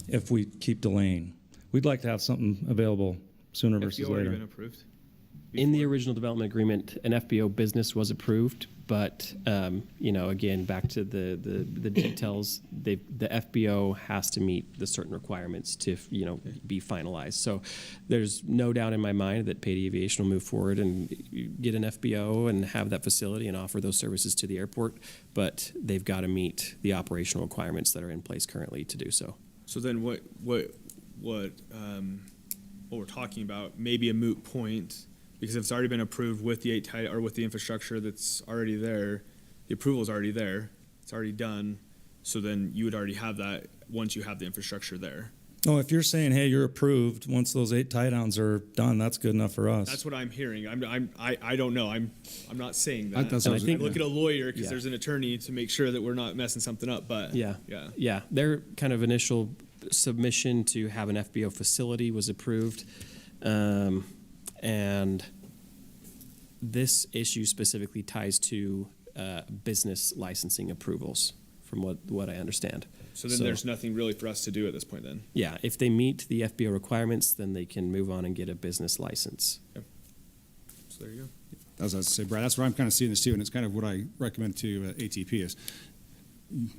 if we keep delaying. We'd like to have something available sooner versus FBO already later. been approved? In the original development agreement, an FBO business was approved, but again, back to the details, the FBO has to meet the certain requirements to be finalized. So there's no doubt in my mind that Payde Aviation will move forward and get an FBO and have that facility and offer those services to the airport, but they've got to meet the operational requirements that are in place currently to do so. So then what we're talking about may be a moot point, because if it's already been approved with the 8 tie or with the infrastructure that's already there, the approval is already there, it's already done. So then you would already have that once you have the infrastructure there. Oh, if you're saying, hey, you're approved, once those 8 tie downs are done, that's good enough for us. That's what I'm hearing. I don't know. I'm not saying that. That's And what I think- I look at a lawyer because Yeah. there's an attorney to make sure that we're not messing something up. But Yeah. Their kind of initial submission to have an FBO facility was approved, and this issue specifically ties to business licensing approvals, from what I understand. So then there's nothing really for us to do at this point. Then Yeah, if they meet the FBO requirements, then they can move on and get a business license. so there you go. As I was say, Brad, that's where I'm kind of seeing this too, and it's kind of what I recommend to ATP is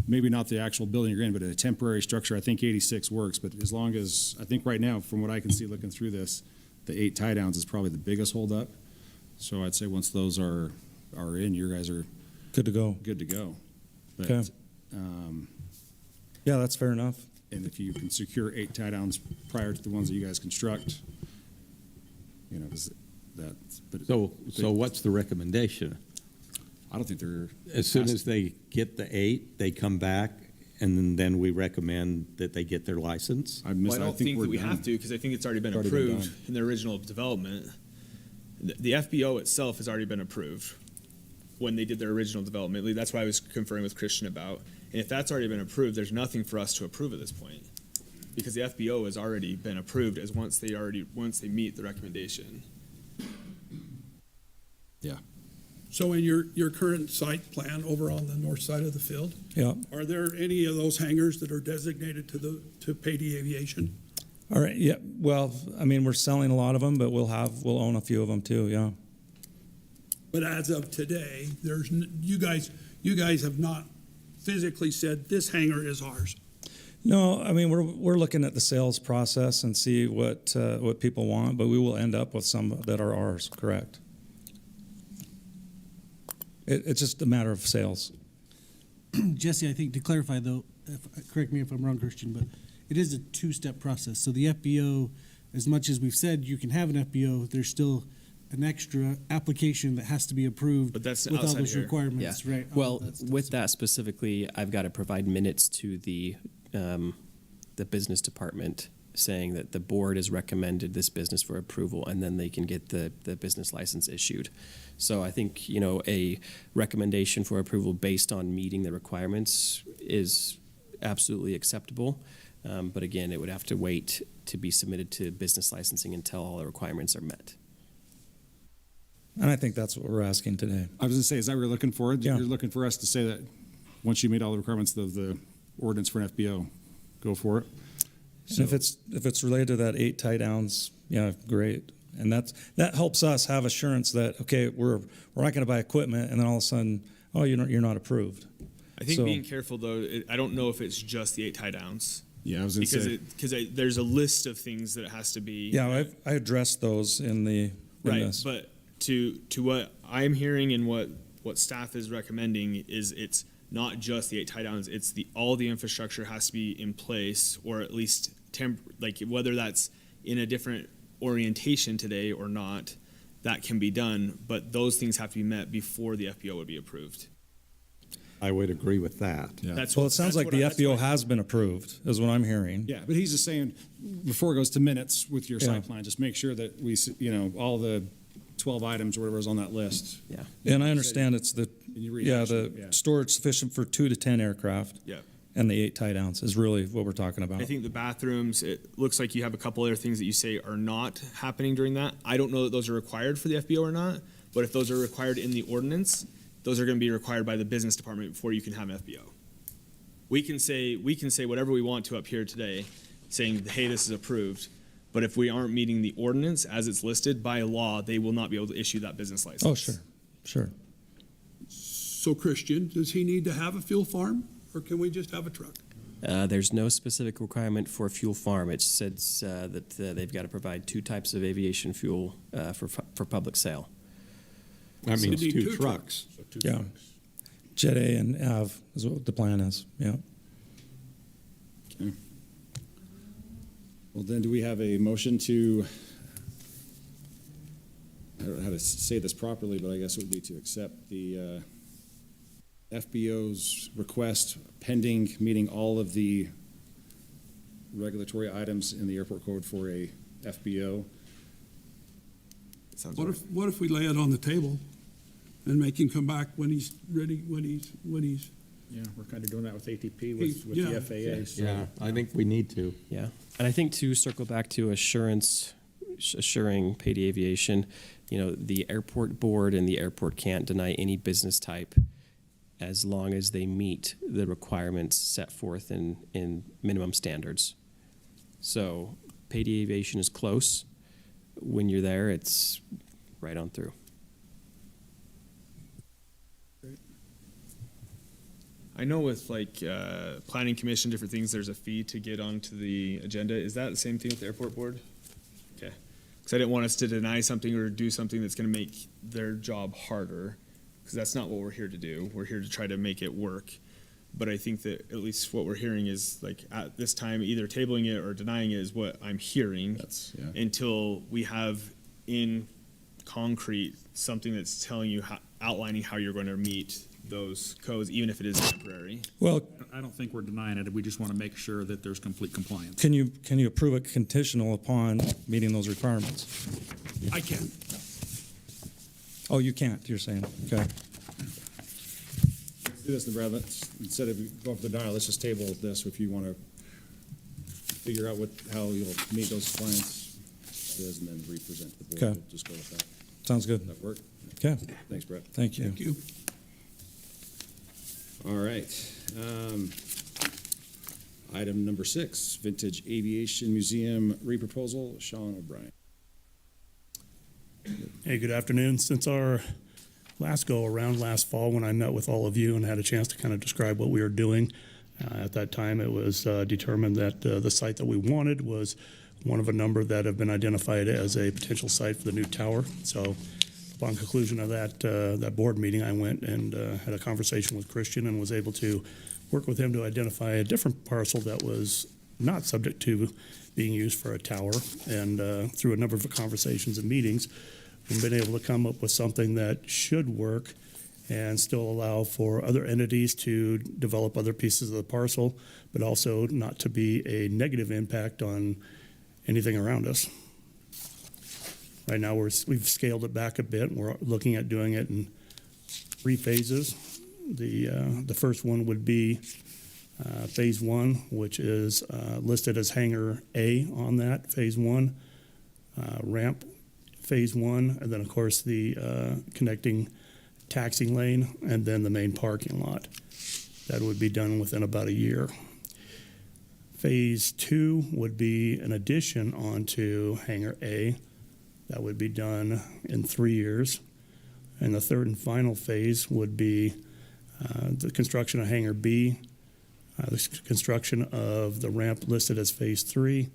maybe not the actual building you're in, but a temporary structure. I think 86 works, but as long as, I think right now, from what I can see looking through this, the 8 tie downs is probably the biggest holdup. So I'd say once those are in, you guys are Good to go. good to go. But, Okay. Yeah, that's fair enough. and if you can secure 8 tie downs prior to the ones that you guys construct, you know, 'cause that's, but So what's the recommendation? I don't think they're. As soon as they get the 8, they come back, and then we recommend that they get their license? I missed. Well, I don't think we're that we done. have to, because I think it's already been Already been approved done. in the original development. The FBO itself has already been approved when they did their original development. That's what I was conferring with Christian about. And if that's already been approved, there's nothing for us to approve at this point. Because the FBO has already been approved as once they meet the recommendation. Yeah. So in your current site plan over on the north side of the field, Yeah. are there any of those hangars that are designated to Pady Aviation? All right. Yeah. Well, I mean, we're selling a lot of them, but we'll own a few of them too. Yeah. But as of today, you guys have not physically said this hangar is ours. No, I mean, we're looking at the sales process and see what people want, but we will end up with some that are ours. Correct. It's just a matter of sales. Jesse, I think to clarify though, correct me if I'm wrong, Christian, but it is a two-step process. So the FBO, as much as we've said you can have an FBO, there's still an extra application that has to be approved But that's with all outside those here. requirements, right? Well, with that specifically, I've got to provide minutes to the business department saying that the board has recommended this business for approval, and then they can get the business license issued. So I think, you know, a recommendation for approval based on meeting the requirements is absolutely acceptable. But again, it would have to wait to be submitted to business licensing until all the requirements are met. And I think that's what we're asking today. I was going to say, is that what you're looking for? Yeah. You're looking for us to say that once you meet all the requirements of the ordinance for an FBO, go for it? And if it's related to that 8 tie downs, yeah, great. And that helps us have assurance that, okay, we're not going to buy equipment and then all of a sudden, oh, you're not approved. I think So- being careful though, I don't know if it's just the 8 tie downs. Yeah, I was going to say. Because there's a list of things that it has to be. Yeah, I addressed those in Right, this. but to what I'm hearing and what staff is recommending is it's not just the 8 tie downs, it's all the infrastructure has to be in place, or at least like whether that's in a different orientation today or not, that can be done, but those things have to be met before the FBO would be approved. I would agree with that. Yeah. Well, it sounds like the that's FBO what- has been approved, is what I'm hearing. Yeah, but he's just saying, before it goes to minutes with your Yeah. site plan, just make sure that all the 12 items or whatever is on that list. Yeah. And I understand it's And you rehash it, yeah. storage sufficient for 2 to 10 aircraft. Yeah. And the 8 tie downs is really what we're talking about. I think the bathrooms, it looks like you have a couple other things that you say are not happening during that. I don't know that those are required for the FBO or not, but if those are required in the ordinance, those are going to be required by the business department before you can have an FBO. We can say whatever we want to up here today, saying, hey, this is approved, but if we aren't meeting the ordinance as it's listed by law, they will not be able to issue that business license. Oh, sure. So Christian, does he need to have a fuel farm, or can we just have a truck? There's no specific requirement for a fuel farm. It says that they've got to provide 2 types of aviation fuel for public sale. That means you need 2 2 trucks. Yeah. Jet A and Av is what the plan is, yeah. Okay. Well, then do we have a motion to, I don't know how to say this properly, but I guess it would be to accept the FBO's request pending meeting all of the regulatory items in the airport code for a FBO. Sounds What right. if we lay it on the table and make him come back when he's ready, when he's Yeah, we're kind of doing that with ATP, with with the FAA. So. Yeah, I think we need to. Yeah, and I think to circle back to assuring Pady Aviation, you know, the airport board and the airport can't deny any business type as long as they meet the requirements set forth in minimum standards. So Pady Aviation is close. When you're there, it's right on through. I know with like planning commission, different things, there's a fee to get onto the agenda. Is that the same thing with the airport board? Okay. because I didn't want us to deny something or do something that's going to make their job harder, because that's not what we're here to do. We're here to try to make it work. But I think that at least what we're hearing is, like, at this time, either tabling it or denying it is what I'm hearing, until we have in concrete something that's telling you, outlining how you're going to meet those codes, even if it is temporary. Well, I don't think we're denying it. We just want to make sure that there's complete compliance. can you approve it conditional upon meeting those requirements? I can. Oh, you can't, you're saying, okay. Let's do this, Brad. Instead of going for the denial, let's just table this if you want to figure out how you'll meet those compliance is, and then represent the board. Okay. We'll just go with that. Sounds good. Does that work? Okay, Thanks, Brett. thank you. Thank you. All right. Item number 6, Vintage Aviation Museum reproposal, Sean O'Brien. Hey, good afternoon. Since our last go-around last fall, when I met with all of you and had a chance to kind of describe what we were doing, at that time it was determined that the site that we wanted was one of a number that have been identified as a potential site for the new tower. So upon conclusion of that board meeting, I went and had a conversation with Christian and was able to work with him to identify a different parcel that was not subject to being used for a tower. And through a number of conversations and meetings, we've been able to come up with something that should work and still allow for other entities to develop other pieces of the parcel, but also not to be a negative impact on anything around us. Right now, we've scaled it back a bit. We're looking at doing it in 3 phases. The first one would be phase 1, which is listed as hangar A on that, phase 1, ramp phase 1, and then of course the connecting taxiing lane, and then the main parking lot. That would be done within about a year. Phase 2 would be an addition onto hangar A. That would be done in 3 years. And the third and final phase would be the construction of hangar B, the construction of the ramp listed as phase 3,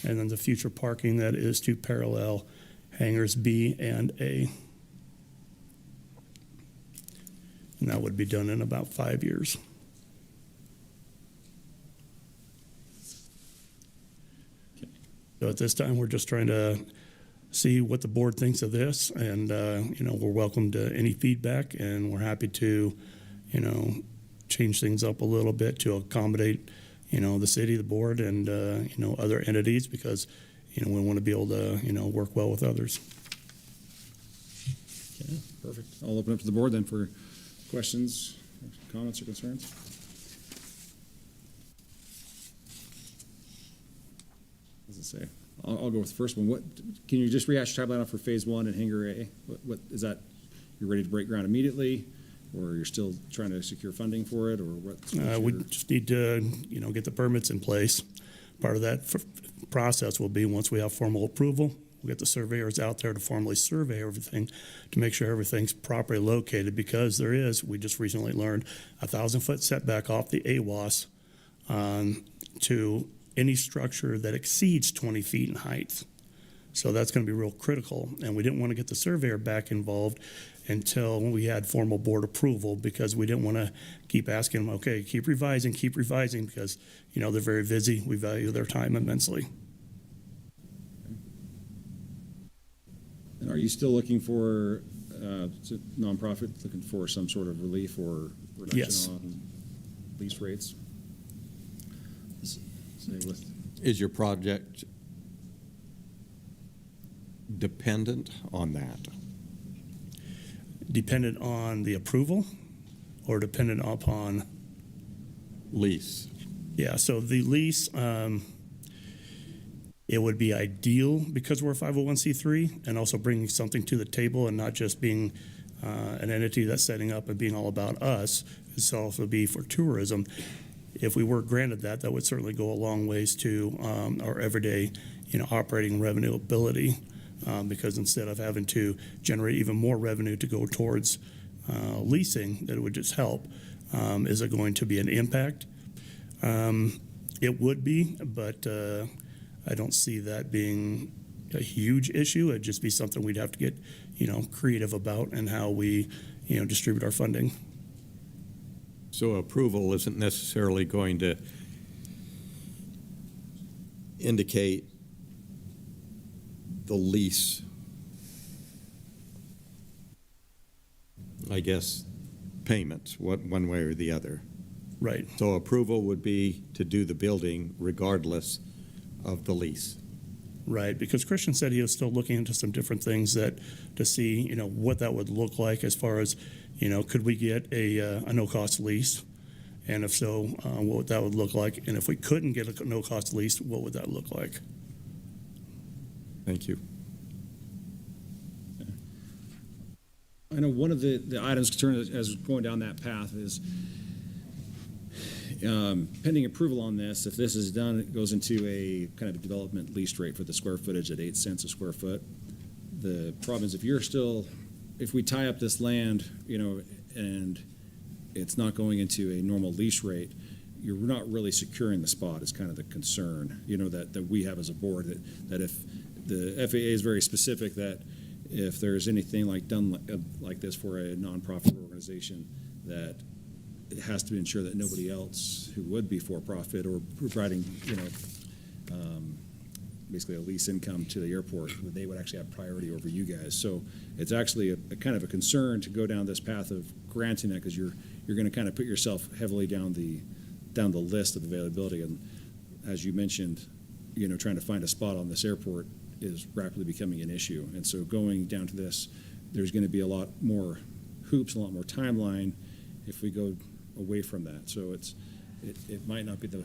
and then the future parking that is to parallel hangars B and A. And that would be done in about 5 years. So at this time, we're just trying to see what the board thinks of this, and we're welcome to any feedback, and we're happy to, change things up a little bit to accommodate, the city, the board, and other entities, because we want to be able to, work well with others. Okay, perfect. I'll open up to the board then for questions, comments, or concerns. What does it say? I'll go with the first one. What can you just rehash timeline out for phase 1 and hangar A? What is that? You're ready to break ground immediately, or you're still trying to secure funding for it, or what? We just need to, get the permits in place. Part of that process will be once we have formal approval, we'll get the surveyors out there to formally survey everything to make sure everything's properly located, because there is, we just recently learned, 1,000-foot setback off the AWAS to any structure that exceeds 20 feet in height. So that's going to be real critical. And we didn't want to get the surveyor back involved until we had formal board approval, because we didn't want to keep asking them, okay, keep revising, because, they're very busy. We value their time immensely. And are you still looking for nonprofit, looking for some sort of relief or reduction Yes. on lease rates? Is your project dependent on that? Dependent on the approval or dependent upon? Lease. Yeah, so the lease, it would be ideal because we're a 501c3 and also bringing something to the table and not just being an entity that's setting up and being all about us. It's also be for tourism. If we were granted that, that would certainly go a long ways to our everyday, operating revenue ability, because instead of having to generate even more revenue to go towards leasing, that would just help. Is it going to be an impact? It would be, but I don't see that being a huge issue. It'd just be something we'd have to get, creative about and how we, distribute our funding. So approval isn't necessarily going to indicate the lease, I guess, payments, one way or the other. Right. So approval would be to do the building regardless of the lease. Right, because Christian said he was still looking into some different things to see, what that would look like as far as, could we get a no-cost lease? And if so, what that would look like? And if we couldn't get a no-cost lease, what would that look like? Thank you. I know one of the items concerned as going down that path is pending approval on this. If this is done, it goes into a kind of development lease rate for the square footage at 8 cents a square foot. The problem is if we tie up this land, and it's not going into a normal lease rate, you're not really securing the spot is kind of the concern, that we have as a board, that if the FAA is very specific that if there's anything like this for a nonprofit organization, that it has to ensure that nobody else who would be for profit or providing, basically a lease income to the airport, they would actually have priority over you guys. So it's actually a kind of a concern to go down this path of granting that, because you're going to kind of put yourself heavily down the list of availability. And as you mentioned, trying to find a spot on this airport is rapidly becoming an issue. And so going down to this, there's going to be a lot more hoops, a lot more timeline if we go away from that. So it might not be the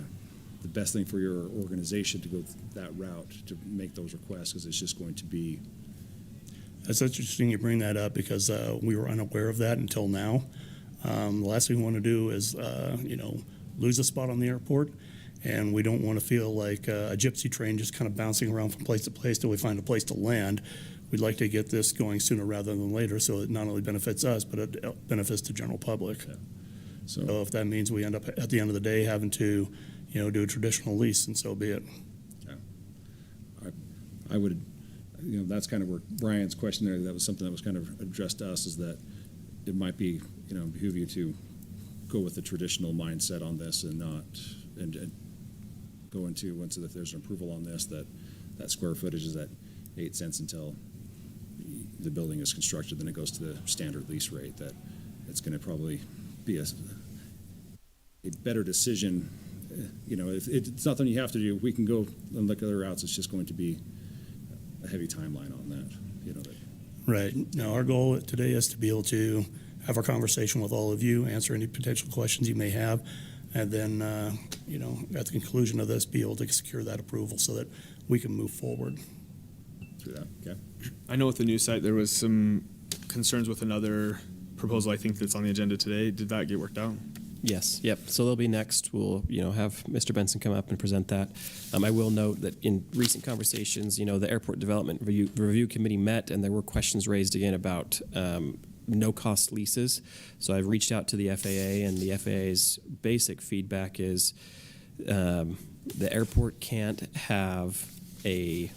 best thing for your organization to go that route to make those requests, because it's just going to be. That's interesting you bring that up, because we were unaware of that until now. The last thing we want to do is, lose a spot on the airport, and we don't want to feel like a gypsy train just kind of bouncing around from place to place till we find a place to land. We'd like to get this going sooner rather than later, so it not only benefits us, but it benefits the general public. Yeah. So if that means we end up at the end of the day having to, do a traditional lease, and so be it. Yeah. I would, that's kind of where Brian's question there, that was something that was kind of addressed to us, is that it might be, behoove you to go with the traditional mindset on this and not, and go into, once if there's an approval on this, that square footage is at 8 cents until the building is constructed, then it goes to the standard lease rate, that it's going to probably be a better decision. If it's nothing you have to do, we can go and look at other routes. It's just going to be a heavy timeline on that. Right. Now, our goal today is to be able to have our conversation with all of you, answer any potential questions you may have, and then, at the conclusion of this, be able to secure that approval so that we can move forward. Through that, okay. I know with the new site there was some concerns with another proposal I think that's on the agenda today. Did that get worked out? Yes, yep. So they'll be next. We'll, have Mr. Benson come up and present that. I will note that in recent conversations, the Airport Development Review Committee met, and there were questions raised again about no-cost leases. So I've reached out to the FAA, and the FAA's basic feedback is the airport can't have a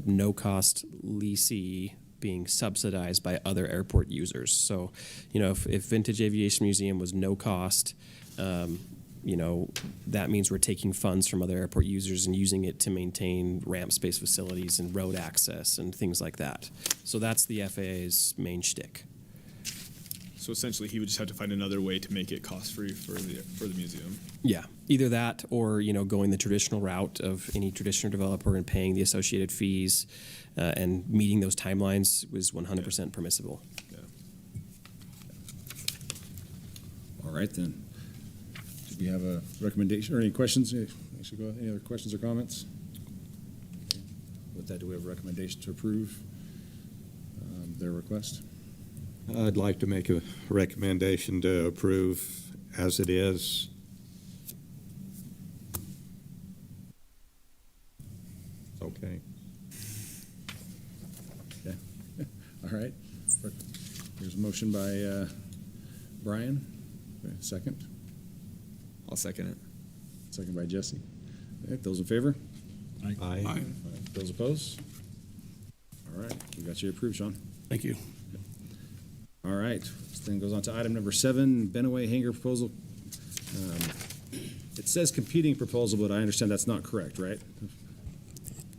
no-cost leasee being subsidized by other airport users. So, if Vintage Aviation Museum was no cost, that means we're taking funds from other airport users and using it to maintain ramp space facilities and road access and things like that. So that's the FAA's main shtick. So essentially, he would just have to find another way to make it cost-free for the museum. Yeah, either that or going the traditional route of any traditional developer and paying the associated fees and meeting those timelines was 100% permissible. Yeah. All right, then. Do we have a recommendation or any questions? Any other questions or comments? Okay. With that, do we have a recommendation to approve their request? I'd like to make a recommendation to approve as it is. Okay. Okay. All right. There's a motion by Brian. Okay, second. I'll second it. Second by Jesse. Okay, those in favor? Aye. Those opposed? All right, we got you approved, Sean. Thank you. All right, this thing goes on to item number 7, Benaway hangar proposal. It says competing proposal, but I understand that's not correct, right?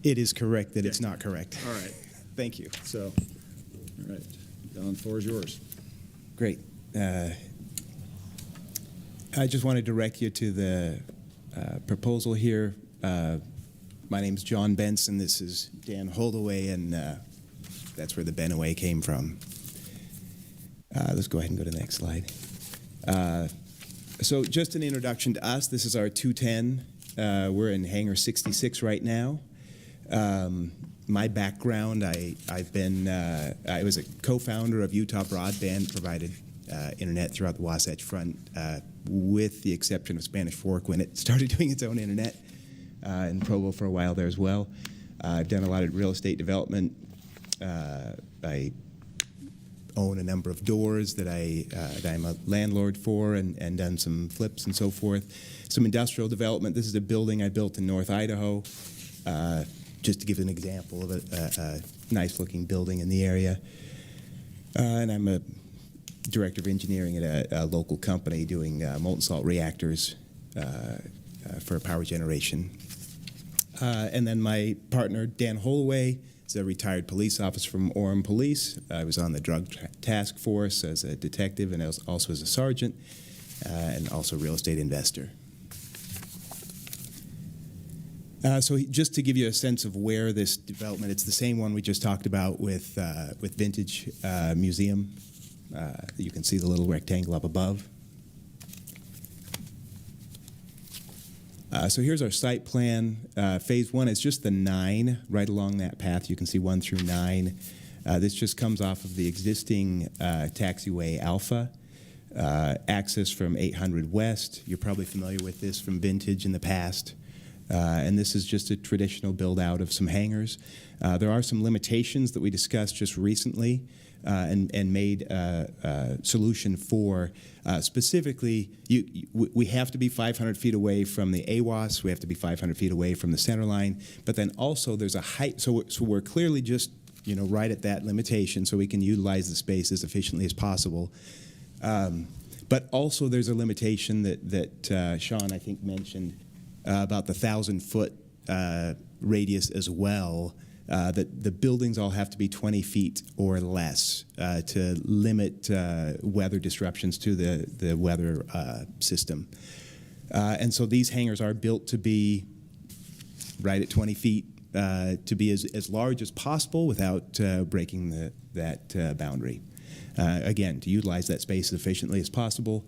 It is correct that Okay. it's not correct. All right, Thank you. so, all right, Don, the floor is yours. Great. I just want to direct you to the proposal here. My name's John Benson. This is Dan Holdaway, and that's where the Benaway came from. Let's go ahead and go to the next slide. So just an introduction to us. This is our 210. We're in Hangar 66 right now. My background, I was a co-founder of Utah Broadband, provided internet throughout the Wasatch Front, with the exception of Spanish Fork when it started doing its own internet, in Provo for a while there as well. I've done a lot of real estate development. I own a number of doors that I'm a landlord for, and done some flips and so forth. Some industrial development. This is a building I built in North Idaho, just to give an example of a nice-looking building in the area. And I'm a director of engineering at a local company doing molten salt reactors for power generation. And then my partner, Dan Holloway, is a retired police officer from Orem Police. I was on the drug task force as a detective and also as a sergeant, and also a real estate investor. So just to give you a sense of where this development, it's the same one we just talked about with Vintage Museum. You can see the little rectangle up above. So here's our site plan. Phase 1 is just the 9 right along that path. You can see 1 through 9. This just comes off of the existing taxiway Alpha. Access from 800 West. You're probably familiar with this from Vintage in the past. And this is just a traditional build out of some hangars. There are some limitations that we discussed just recently and made a solution for. Specifically, we have to be 500 feet away from the AWAS. We have to be 500 feet away from the center line. But then also there's a height. So we're clearly just right at that limitation, so we can utilize the space as efficiently as possible. But also there's a limitation that Sean, I think, mentioned about the 1,000-foot radius as well, that the buildings all have to be 20 feet or less to limit weather disruptions to the weather system. And so these hangars are built to be right at 20 feet, to be as large as possible without breaking that boundary. Again, to utilize that space as efficiently as possible.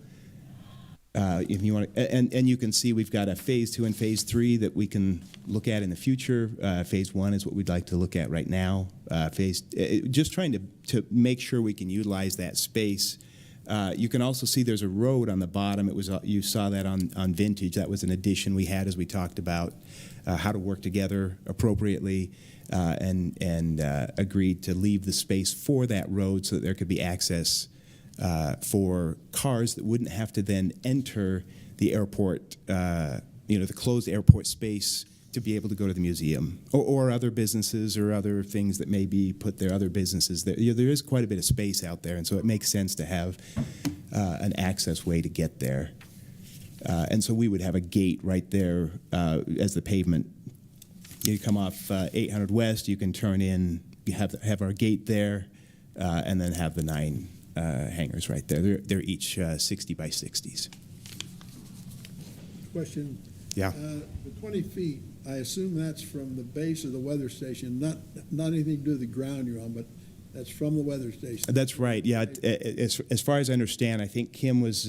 If you want, and you can see we've got a phase 2 and phase 3 that we can look at in the future. Phase 1 is what we'd like to look at right now. Just trying to make sure we can utilize that space. You can also see there's a road on the bottom. It was you saw that on Vintage. That was an addition we had as we talked about how to work together appropriately, and agreed to leave the space for that road so that there could be access for cars that wouldn't have to then enter the airport, the closed airport space to be able to go to the museum, or other businesses or other things that may be put there, other businesses. There is quite a bit of space out there, and so it makes sense to have an access way to get there. And so we would have a gate right there as the pavement. You come off 800 West, you can turn in, you have our gate there, and then have the 9 hangars right there. They're each 60 by 60s. Question. Yeah. The 20 feet, I assume that's from the base of the weather station, not anything to do with the ground you're on, but that's from the weather station. That's right. Yeah. As far as I understand, I think Kim was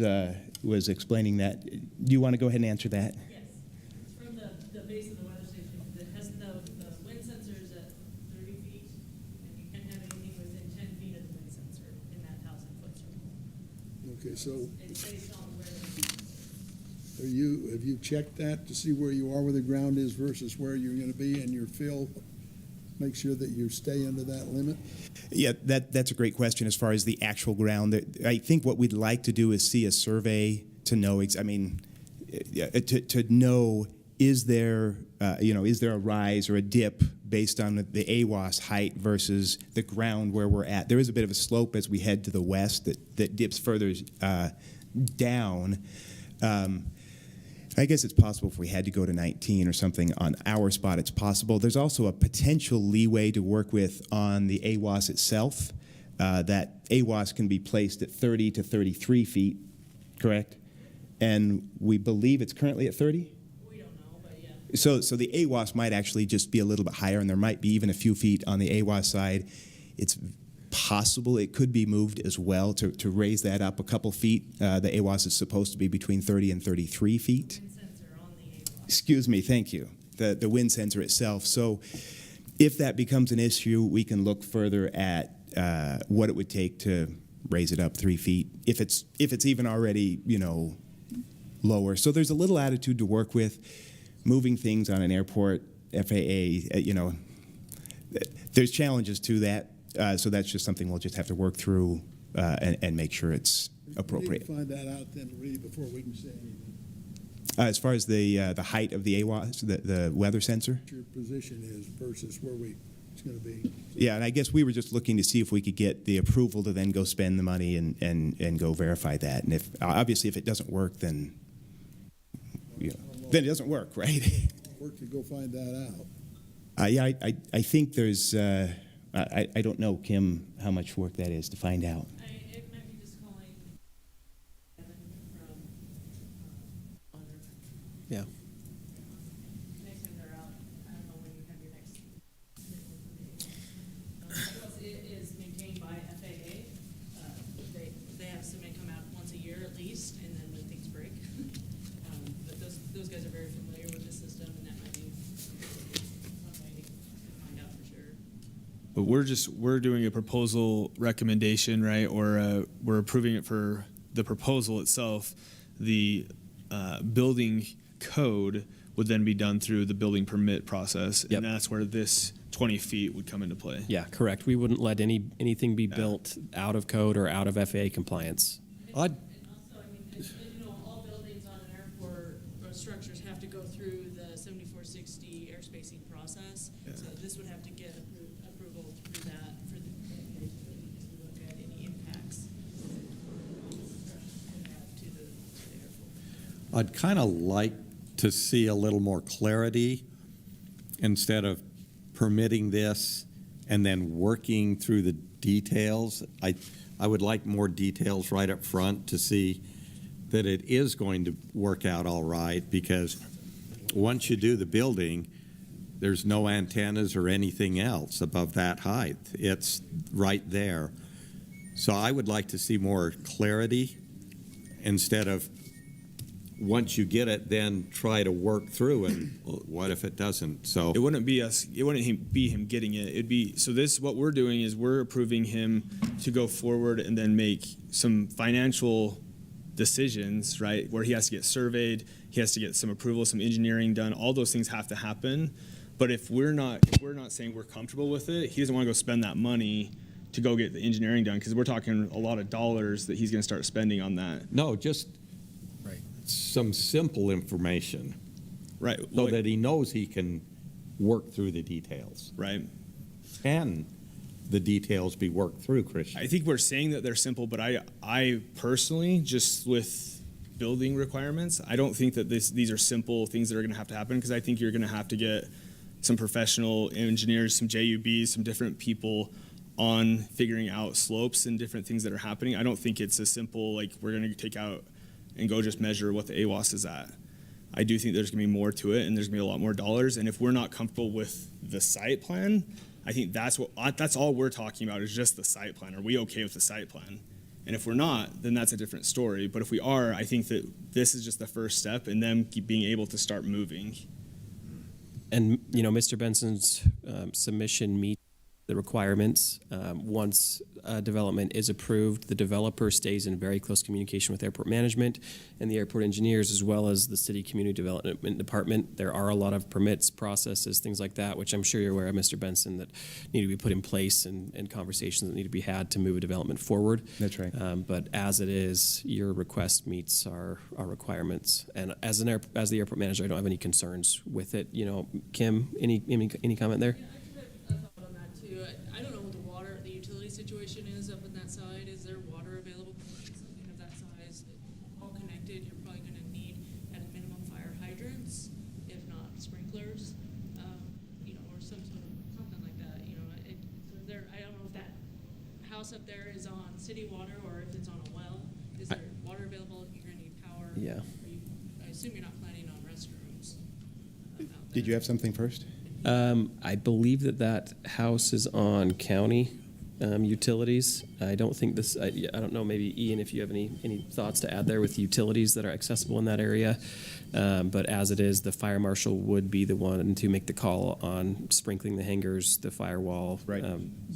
explaining that. Do you want to go ahead and answer that? Yes. It's from the base of the weather station. It has the wind sensors at 30 feet, and you can't have anything within 10 feet of the wind sensor in that 1,000-foot circle. Okay, so It's based on where have you checked that to see where you are, where the ground is versus where you're going to be, and your fill? Make sure that you stay under that limit? Yeah, that's a great question as far as the actual ground. I think what we'd like to do is see a survey to know, to know is there a rise or a dip based on the AWAS height versus the ground where we're at. There is a bit of a slope as we head to the west that dips further down. I guess it's possible if we had to go to 19 or something on our spot, it's possible. There's also a potential leeway to work with on the AWAS itself. That AWAS can be placed at 30 to 33 feet, correct? And we believe it's currently at 30? We don't know, but yeah. So the AWAS might actually just be a little bit higher, and there might be even a few feet on the AWAS side. It's possible it could be moved as well to raise that up a couple feet. The AWAS is supposed to be between 30 and 33 feet. Wind sensor on the AWAS. Excuse me, thank you. The wind sensor itself. So if that becomes an issue, we can look further at what it would take to raise it up 3 feet, if it's even already, lower. So there's a little attitude to work with. Moving things on an airport, FAA, there's challenges to that. So that's just something we'll just have to work through and make sure it's appropriate. We need to find that out then, Lee, before we can say anything. As far as the height of the AWAS, the weather sensor? What your position is versus where it's going to be. Yeah, and I guess we were just looking to see if we could get the approval to then go spend the money and go verify that. And if obviously if it doesn't work, then then it doesn't work, right? Work to go find that out. Yeah, I think there's I don't know, Kim, how much work that is to find out. It might be just calling Kevin from Honor. Yeah. Next time they're out, I don't know when you have your next because it is maintained by FAA. They have somebody come out once a year at least, and then when things break. But those guys are very familiar with the system, and that might be one way to find out for sure. But we're doing a proposal recommendation, right? Or we're approving it for the proposal itself. The building code would then be done through the building permit process, Yep. and that's where this 20 feet would come into play. Yeah, correct. We wouldn't let anything be built out of code or out of FAA compliance. And also, all buildings on an airport or structures have to go through the 7460 airspace process. Yeah. So this would have to get approval through that for the FAA to look at any impacts to the airport. I'd kind of like to see a little more clarity instead of permitting this and then working through the details. I would like more details right up front to see that it is going to work out all right, because once you do the building, there's no antennas or anything else above that height. It's right there. So I would like to see more clarity instead of once you get it, then try to work through and what if it doesn't? So It wouldn't be us. It wouldn't be him getting it. It'd be so. This what we're doing is we're approving him to go forward and then make some financial decisions, right? Where he has to get surveyed, he has to get some approval, some engineering done. All those things have to happen. But if we're not saying we're comfortable with it, he doesn't want to go spend that money to go get the engineering done, because we're talking a lot of dollars that he's going to start spending on that. no, just some simple information, right? So that he knows he can work through the details. Right. Can the details be worked through, Christian? I think we're saying that they're simple, but I personally, just with building requirements, I don't think that these are simple things that are going to happen, because I think you're going to have to get some professional engineers, some JUBs, some different people on figuring out slopes and different things that are happening. I don't think it's a simple, like, we're going to take out and go just measure what the AWAS is at. I do think there's going to be more to it, and there's going to be a lot more dollars. And if we're not comfortable with the site plan, I think that's all we're talking about is just the site plan. Are we okay with the site plan? And if we're not, then that's a different story. But if we are, I think that this is just the first step in them being able to start moving. And, Mr. Benson's submission meets the requirements. Once development is approved, the developer stays in very close communication with airport management and the airport engineers, as well as the city community development department. There are a lot of permits, processes, things like that, which I'm sure you're aware of, Mr. Benson, that need to be put in place and conversations that need to be had to move a development forward. That's right. But as it is, your request meets our requirements. And as the airport manager, I don't have any concerns with it. Kim, any comment there? Yeah, situation is up on that side? Is there water available? Something of that size, all connected, you're probably gonna need at a minimum fire hydrants, if not sprinklers, you know, or some sort of, something like that, you know. I don't know if that house up there is on city water or if it's on a well. Is there water available? You're gonna need power. Yeah. I assume you're not planning on restrooms out there. Did you have something first? I believe that house is on county utilities. I don't think this. I don't know. Maybe Ian, if you have any thoughts to add there with utilities that are accessible in that area. But as it is, the fire marshal would be the one to make the call on sprinkling the hangers, the firewall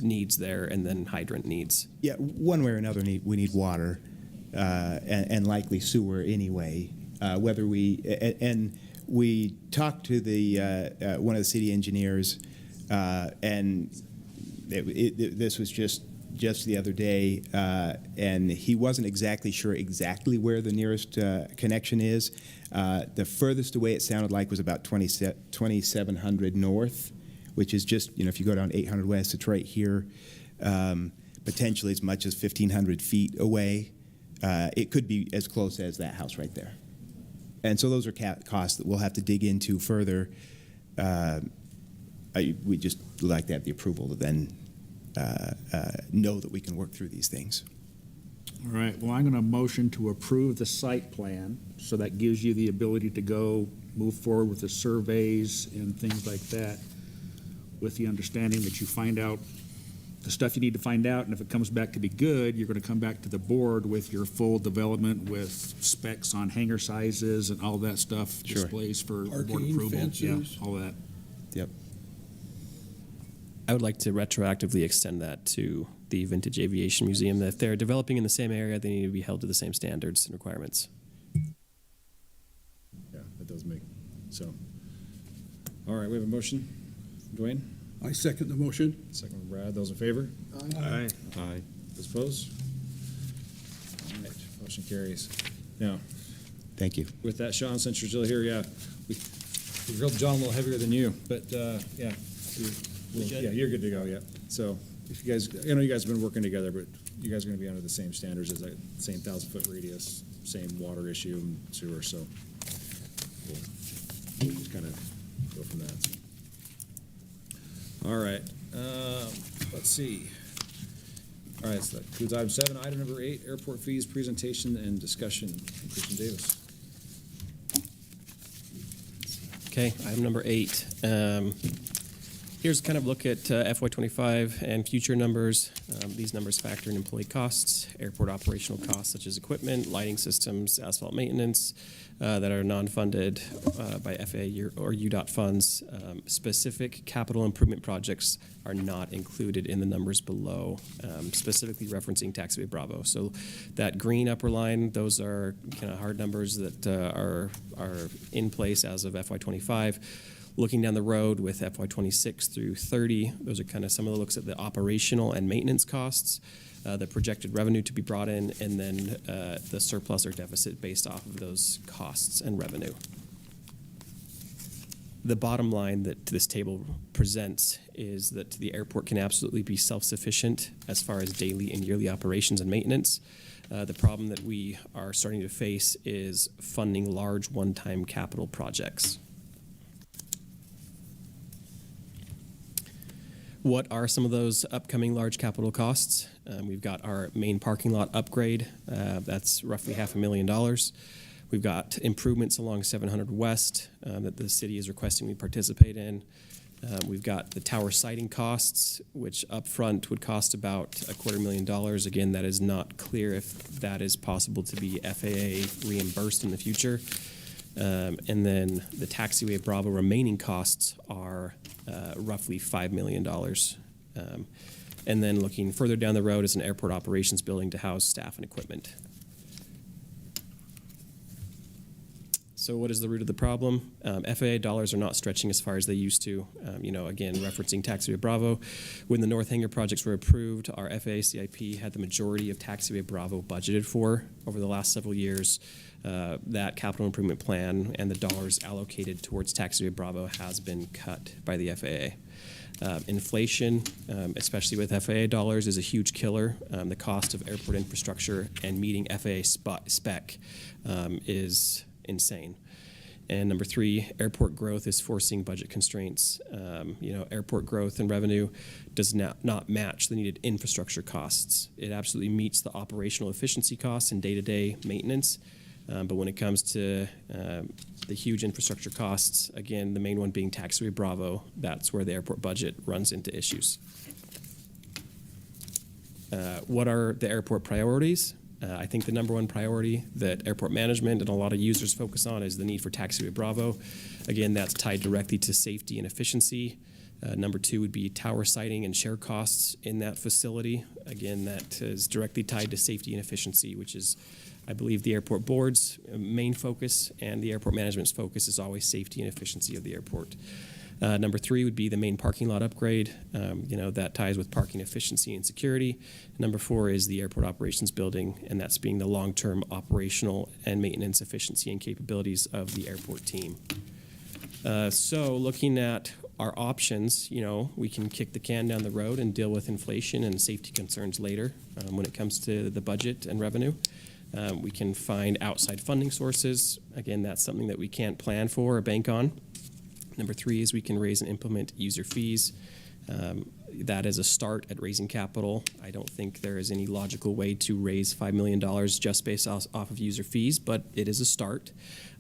needs there, and then hydrant needs. Yeah, one way or another, we need water and likely sewer anyway. Whether we talked to the one of the city engineers, and this was just the other day, and he wasn't exactly sure exactly where the nearest connection is. The furthest away it sounded like was about 2700 north, which is just, if you go down 800 west, it's right here, potentially as much as 1,500 feet away. It could be as close as that house right there. And so those are costs that we'll have to dig into further. We just like to have the approval to then know that we can work through these things. All right, well, I'm going to motion to approve the site plan, so that gives you the ability to go move forward with the surveys and things like that, with the understanding that you find out the stuff you need to find out, and if it comes back to be good, you're going to come back to the board with your full development with specs on hangar sizes and all that stuff, Sure. displays for board Parking, approval. fences. Yeah, all that. Yep. I would like to retroactively extend that to the Vintage Aviation Museum. That if they're developing in the same area, they need to be held to the same standards and requirements. Yeah, that does make, so. All right, we have a motion. Dwayne? I second the motion. Second from Brad. Those in favor? Aye. Aye. Those opposed? All right, motion carries. Now, Thank you. with that, Sean, since you're still here, yeah, we grilled John a little heavier than you, but yeah, you're good to go. Yeah. So if you guys, I know you guys have been working together, but you guys are going to be under the same standards as that same 1,000-foot radius, same water issue and sewer. So we'll just kind of go from that. So. All right. Let's see. All right, so that concludes item 7. Item number 8, airport fees, presentation and discussion. Christian Davis. Okay, item number 8. Here's kind of look at FY25 and future numbers. These numbers factor in employee costs, airport operational costs such as equipment, lighting systems, asphalt maintenance that are non-funded by FAA or UDOT funds. Specific capital improvement projects are not included in the numbers below, specifically referencing Taxiway Bravo. So that green upper line, those are kind of hard numbers that are in place as of FY25. Looking down the road with FY26 through 30, those are kind of some of the looks at the operational and maintenance costs, the projected revenue to be brought in, and then the surplus or deficit based off of those costs and revenue. The bottom line that this table presents is that the airport can absolutely be self-sufficient as far as daily and yearly operations and maintenance. The problem that we are starting to face is funding large one-time capital projects. What are some of those upcoming large capital costs? We've got our main parking lot upgrade. That's roughly $500,000. We've got improvements along 700 West that the city is requesting we participate in. We've got the tower siding costs, which upfront would cost about $250,000. Again, that is not clear if that is possible to be FAA reimbursed in the future. And then the Taxiway Bravo remaining costs are roughly $5 million. And then looking further down the road is an airport operations building to house staff and equipment. So what is the root of the problem? FAA dollars are not stretching as far as they used to. Again, referencing Taxiway Bravo. When the North Hangar projects were approved, our FAA CIP had the majority of Taxiway Bravo budgeted for over the last several years. That capital improvement plan and the dollars allocated towards Taxiway Bravo has been cut by the FAA. Inflation, especially with FAA dollars, is a huge killer. The cost of airport infrastructure and meeting FAA spec is insane. And number three, airport growth is forcing budget constraints. Airport growth and revenue does not match the needed infrastructure costs. It absolutely meets the operational efficiency costs and day-to-day maintenance. But when it comes to the huge infrastructure costs, again, the main one being Taxiway Bravo, that's where the airport budget runs into issues. What are the airport priorities? I think the number one priority that airport management and a lot of users focus on is the need for Taxiway Bravo. Again, that's tied directly to safety and efficiency. Number two would be tower siting and share costs in that facility. Again, that is directly tied to safety and efficiency, which is, I believe, the airport board's main focus, and the airport management's focus is always safety and efficiency of the airport. Number three would be the main parking lot upgrade. That ties with parking efficiency and security. Number four is the airport operations building, and that's being the long-term operational and maintenance efficiency and capabilities of the airport team. So looking at our options, we can kick the can down the road and deal with inflation and safety concerns later when it comes to the budget and revenue. We can find outside funding sources. Again, that's something that we can't plan for or bank on. Number three is we can raise and implement user fees. That is a start at raising capital. I don't think there is any logical way to raise $5 million just based off of user fees, but it is a start.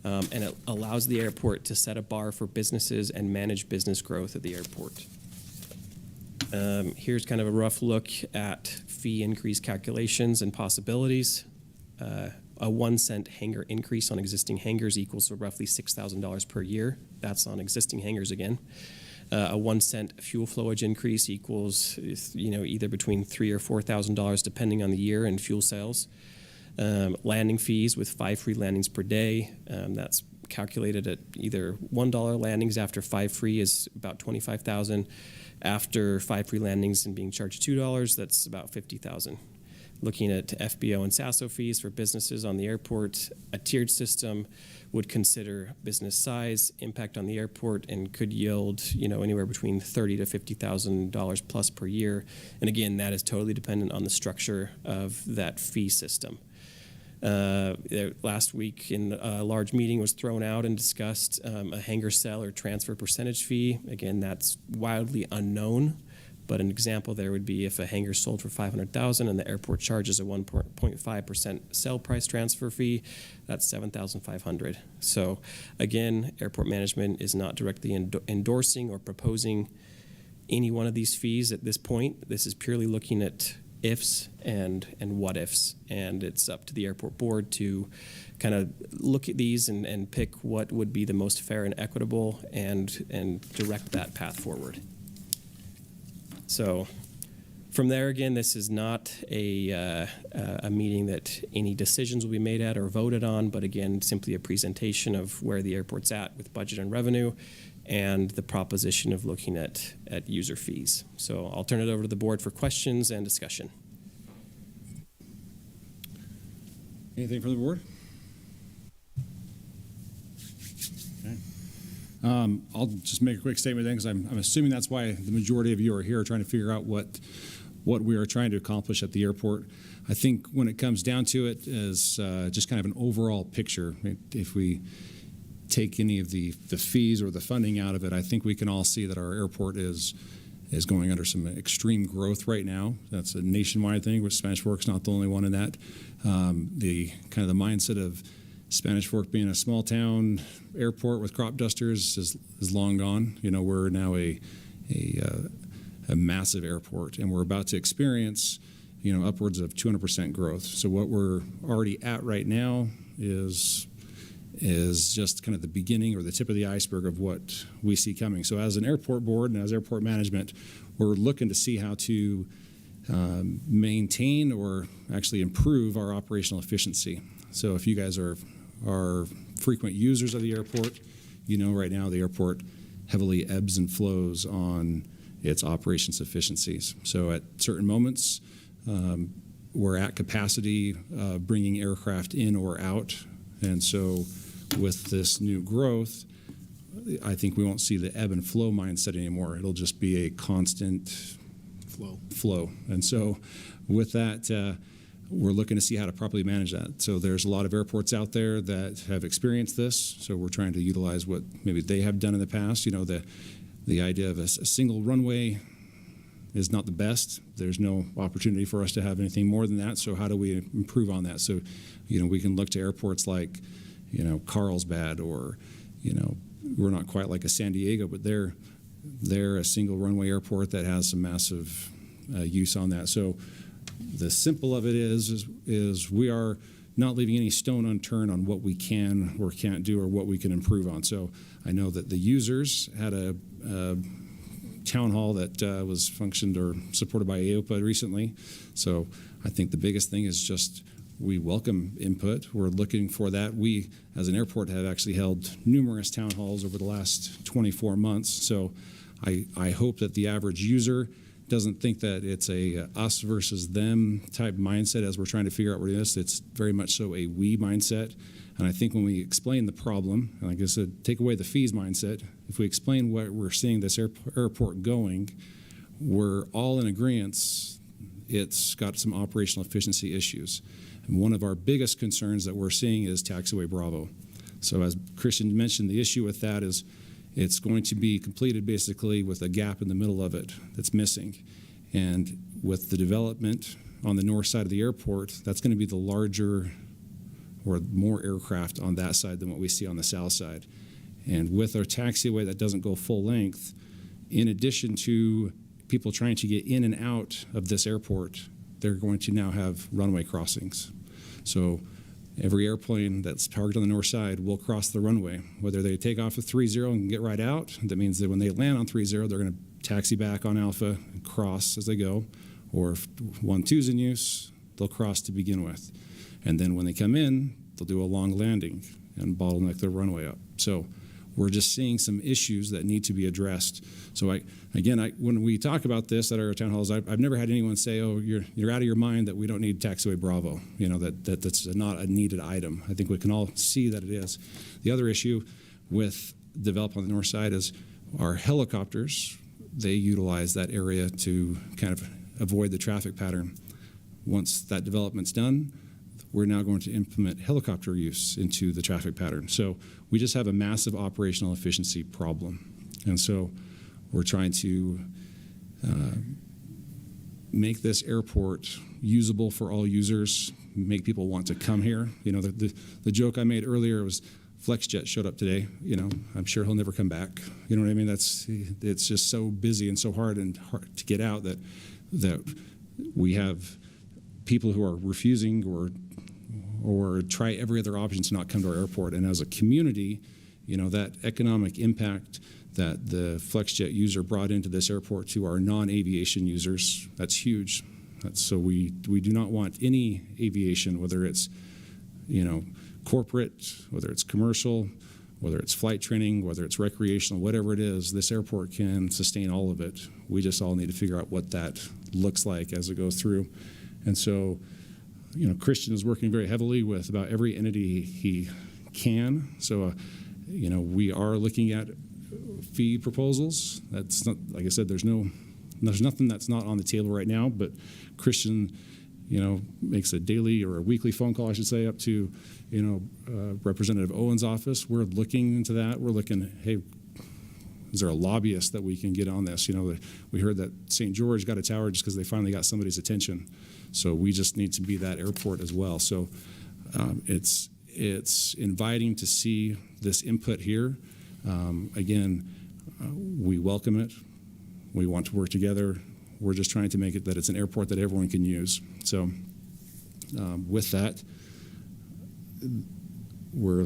And it allows the airport to set a bar for businesses and manage business growth at the airport. Here's kind of a rough look at fee increase calculations and possibilities. A 1 cent hangar increase on existing hangars equals roughly $6,000 per year. That's on existing hangars again. A 1 cent fuel flowage increase equals, either between $3,000 or $4,000 depending on the year and fuel sales. Landing fees with 5 free landings per day. That's calculated at either $1 landings after 5 free is about $25,000. After 5 free landings and being charged $2, that's about $50,000. Looking at FBO and SASO fees for businesses on the airport, a tiered system would consider business size, impact on the airport, and could yield anywhere between $30,000 to $50,000 plus per year. And again, that is totally dependent on the structure of that fee system. Last week, in a large meeting, was thrown out and discussed a hangar sell or transfer percentage fee. Again, that's wildly unknown. But an example there would be if a hangar sold for $500,000 and the airport charges a 1.5% sell price transfer fee, that's $7,500. So again, airport management is not directly endorsing or proposing any one of these fees at this point. This is purely looking at ifs and what ifs, and it's up to the airport board to kind of look at these and pick what would be the most fair and equitable and direct that path forward. So from there, again, this is not a meeting that any decisions will be made at or voted on, but again, simply a presentation of where the airport's at with budget and revenue and the proposition of looking at user fees. So I'll turn it over to the board for questions and discussion. Anything from the board? I'll just make a quick statement then, because I'm assuming that's why the majority of you are here, trying to figure out what we are trying to accomplish at the airport. I think when it comes down to it, is just kind of an overall picture. If we take any of the fees or the funding out of it, I think we can all see that our airport is going under some extreme growth right now. That's a nationwide thing, which Spanish Fork's not the only one in that. The kind of the mindset of Spanish Fork being a small town airport with crop dusters is long gone. We're now a massive airport, and we're about to experience upwards of 200% growth. So what we're already at right now is just kind of the beginning or the tip of the iceberg of what we see coming. So as an airport board and as airport management, we're looking to see how to maintain or actually improve our operational efficiency. So if you guys are frequent users of the airport, right now the airport heavily ebbs and flows on its operations efficiencies. So at certain moments, we're at capacity, bringing aircraft in or out. And so with this new growth, I think we won't see the ebb and flow mindset anymore. It'll just be a constant flow. And so with that, we're looking to see how to properly manage that. So there's a lot of airports out there that have experienced this. So we're trying to utilize what maybe they have done in the past. You know, the idea of a single runway is not the best. There's no opportunity for us to have anything more than that. So how do we improve on that? So, you know, we can look to airports like, you know, Carlsbad, or, you know, we're not quite like a San Diego, but they're a single runway airport that has some massive use on that. So the simple of it is we are not leaving any stone unturned on what we can or can't do or what we can improve on. So I know that the users had a town hall that was functioned or supported by AOPA recently. So I think the biggest thing is just we welcome input. We're looking for that. We, as an airport, have actually held numerous town halls over the last 24 months. So I hope that the average user doesn't think that it's a us versus them type mindset as we're trying to figure out what it is. It's very much so a we mindset. And I think when we explain the problem, and like I said, take away the fees mindset, if we explain what we're seeing this airport going, we're all in agreement it's got some operational efficiency issues. And one of our biggest concerns that we're seeing is Taxiway Bravo. So as Christian mentioned, the issue with that is it's going to be completed basically with a gap in the middle of it that's missing. And with the development on the north side of the airport, that's going to be the larger or more aircraft on that side than what we see on the south side. And with our taxiway that doesn't go full length, in addition to people trying to get in and out of this airport, they're going to now have runway crossings. So every airplane that's parked on the north side will cross the runway. Whether they take off at 30 and get right out, that means that when they land on 30, they're going to taxi back on Alpha and cross as they go. Or if 12's in use, they'll cross to begin with. And then when they come in, they'll do a long landing and bottleneck their runway up. So we're just seeing some issues that need to be addressed. So when we talk about this at our town halls, I've never had anyone say, "Oh, you're out of your mind that we don't need Taxiway Bravo." You know, that's not a needed item. I think we can all see that it is. The other issue with develop on the north side is our helicopters. They utilize that area to kind of avoid the traffic pattern. Once that development's done, we're now going to implement helicopter use into the traffic pattern. So we just have a massive operational efficiency problem. And so we're trying to make this airport usable for all users, make people want to come here. You know, the joke I made earlier was FlexJet showed up today. You know, I'm sure he'll never come back. You know what I mean? It's just so busy and so hard to get out that we have people who are refusing or try every other option to not come to our airport. And as a community, you know, that economic impact that the FlexJet user brought into this airport to our non-aviation users, that's huge. So we do not want any aviation, whether it's, you know, corporate, whether it's commercial, whether it's flight training, whether it's recreational, whatever it is, this airport can sustain all of it. We just all need to figure out what that looks like as it goes through. And so, you know, Christian is working very heavily with about every entity he can. So, you know, we are looking at fee proposals. That's not, like I said, there's nothing that's not on the table right now, but Christian, you know, makes a daily or a weekly phone call, I should say, up to, you know, Representative Owen's office. We're looking into that. We're looking, hey, is there a lobbyist that we can get on this? You know, we heard that St. George got a tower just because they finally got somebody's attention. So we just need to be that airport as well. So it's inviting to see this input here. Again, we welcome it. We want to work together. We're just trying to make it that it's an airport that everyone can use. So with that, we're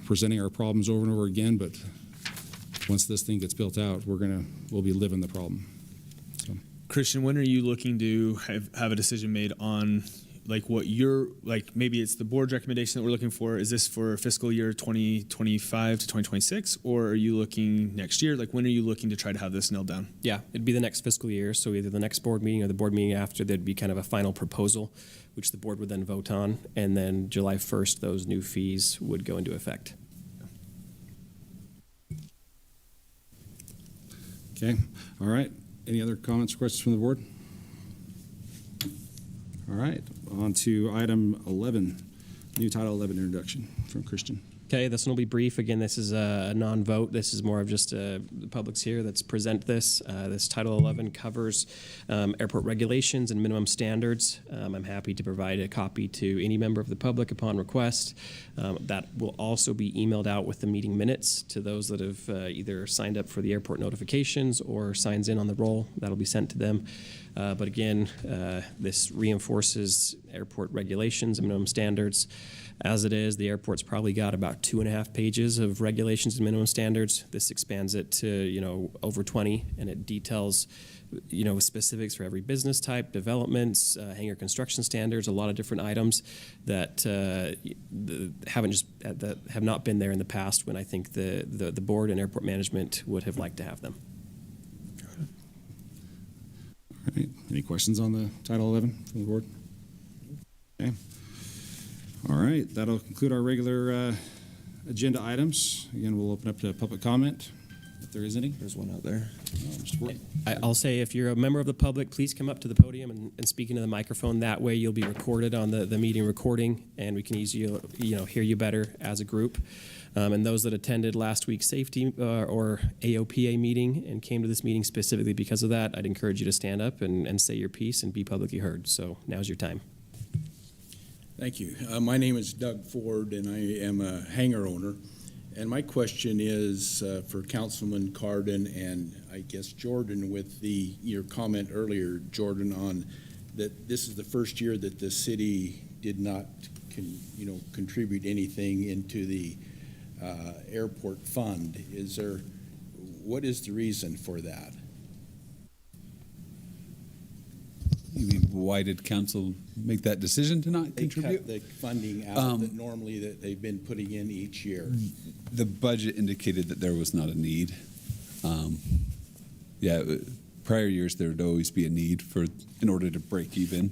presenting our problems over and over again, but once this thing gets built out, we'll be living the problem. So. Christian, when are you looking to have a decision made on like what you're like? Maybe it's the board's recommendation that we're looking for. Is this for fiscal year 2025 to 2026, or are you looking next year? Like, when are you looking to try to have this nailed down? Yeah, it'd be the next fiscal year. So either the next board meeting or the board meeting after, there'd be kind of a final proposal, which the board would then vote on. And then July 1st, those new fees would go into effect. Okay, all right. Any other comments or questions from the board? All right, on to item 11, new Title 11 introduction from Christian. Okay, this one will be brief. Again, this is a non-vote. This is more of just the public's here that's present this. This Title 11 covers airport regulations and minimum standards. I'm happy to provide a copy to any member of the public upon request. That will also be emailed out with the meeting minutes to those that have either signed up for the airport notifications or signs in on the roll. That'll be sent to them. But again, this reinforces airport regulations and minimum standards. As it is, the airport's probably got about 2.5 pages of regulations and minimum standards. This expands it to, over 20, and it details, specifics for every business type, developments, hangar construction standards, a lot of different items that have not been there in the past when I think the board and airport management would have liked to have them. All right, any questions on the Title 11 from the board? Okay. All right, that'll conclude our regular agenda items. Again, we'll open up to public comment, if there is any. There's one out there. Mr. Ward. I'll say if you're a member of the public, please come up to the podium and speak into the microphone. That way you'll be recorded on the meeting recording, and we can easily hear you better as a group. And those that attended last week's safety or AOPA meeting and came to this meeting specifically because of that, I'd encourage you to stand up and say your piece and be publicly heard. So now's your time. Thank you. My name is Doug Ford, and I am a hangar owner. And my question is for Councilman Cardin and I guess Jordan, with your comment earlier, Jordan, on that this is the first year that the city did not contribute anything into the airport fund. What is the reason for that? You mean, why did council make that decision to not contribute? They cut the funding out that normally that they've been putting in each year. The budget indicated that there was not a need. Prior years there would always be a need in order to break even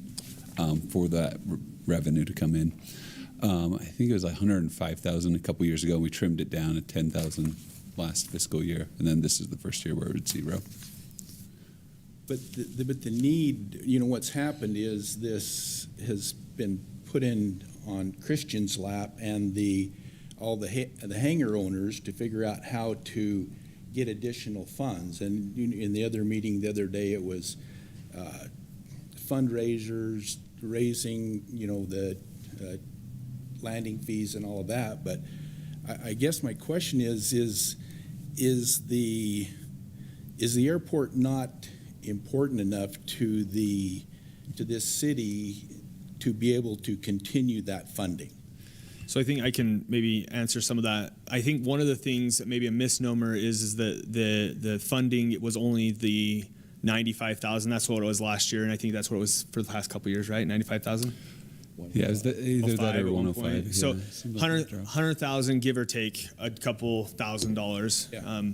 for that revenue to come in. I think it was $105,000 a couple years ago. We trimmed it down to $10,000 last fiscal year, and then this is the first year where it was zero. But the need, what's happened is this has been put in on Christian's lap and all the hangar owners to figure out how to get additional funds. And in the other meeting the other day, it was fundraisers, raising, the landing fees and all of that. But I guess my question is the airport not important enough to this city to be able to continue that funding? So I think I can maybe answer some of that. I think one of the things that maybe a misnomer is that the funding was only the $95,000. That's what it was last year, and I think that's what it was for the past couple of years, right? $95,000. Yeah, it was either that or 105. So Yeah, 100,000, give or take a couple $1,000. Yeah.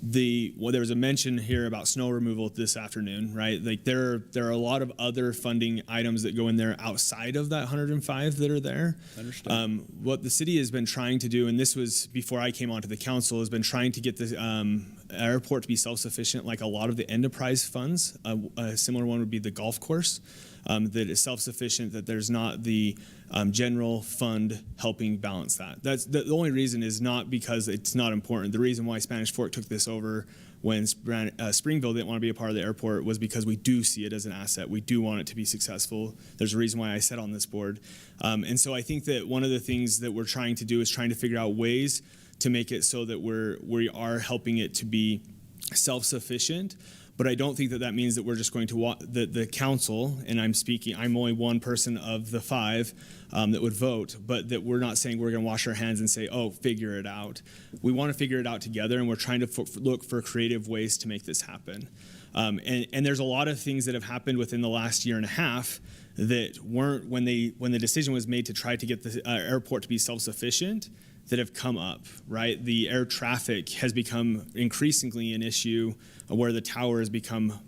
There was a mention here about snow removal this afternoon, right? Like there are a lot of other funding items that go in there outside of that 105 that are there. Understood. What the city has been trying to do, and this was before I came onto the council, has been trying to get the airport to be self-sufficient, like a lot of the enterprise funds. A similar one would be the golf course. That is self-sufficient, that there's not the general fund helping balance that. That's the only reason is not because it's not important. The reason why Spanish Fork took this over when Springville didn't want to be a part of the airport was because we do see it as an asset. We do want it to be successful. There's a reason why I sat on this board. And so I think that one of the things that we're trying to do is trying to figure out ways to make it so that we are helping it to be self-sufficient. But I don't think that means that we're just going to the council, and I'm only one person of the five that would vote, but that we're not saying we're going to wash our hands and say, oh, figure it out. We want to figure it out together, and we're trying to look for creative ways to make this happen. And there's a lot of things that have happened within the last year and a half that weren't when the decision was made to try to get the airport to be self-sufficient, that have come up, right? The air traffic has become increasingly an issue where the tower has become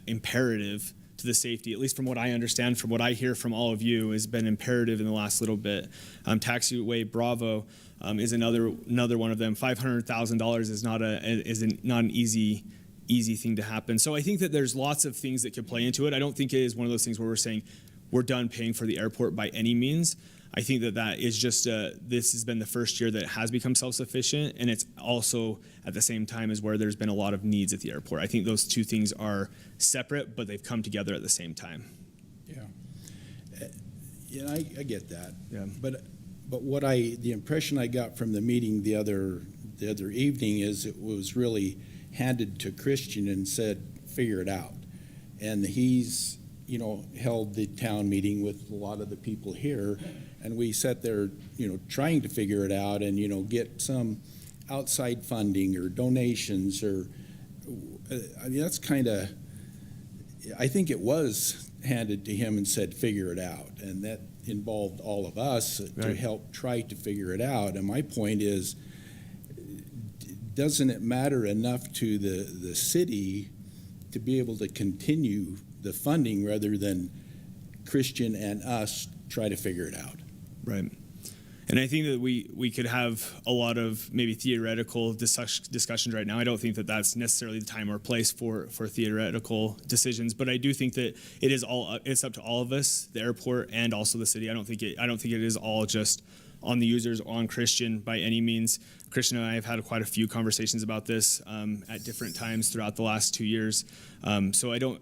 imperative to the safety, at least from what I understand, from what I hear from all of you, has been imperative in the last little bit. Taxiway Bravo is another one of them. $500,000 is not an easy easy thing to happen. So I think that there's lots of things that could play into it. I don't think it is one of those things where we're saying we're done paying for the airport by any means. I think that is just this has been the first year that it has become self-sufficient, and it's also at the same time as where there's been a lot of needs at the airport. I think those two things are separate, but they've come together at the same time. Yeah, I get that. Yeah. But the impression I got from the meeting the other evening is it was really handed to Christian and said, figure it out. And he's, held the town meeting with a lot of the people here, and we sat there, trying to figure it out and, get some outside funding or donations or, that's kind of, I think it was handed to him and said, figure it out. And that involved all of us to help try to figure it out. And my point is, doesn't it matter enough to the city to be able to continue the funding rather than Christian and us try to figure it out? Right. And I think that we could have a lot of maybe theoretical discussions right now. I don't think that that's necessarily the time or place for theoretical decisions, but I do think that it's up to all of us, the airport and also the city. I don't think it is all just on the users or on Christian by any means. Christian and I have had quite a few conversations about this at different times throughout the last 2 years. So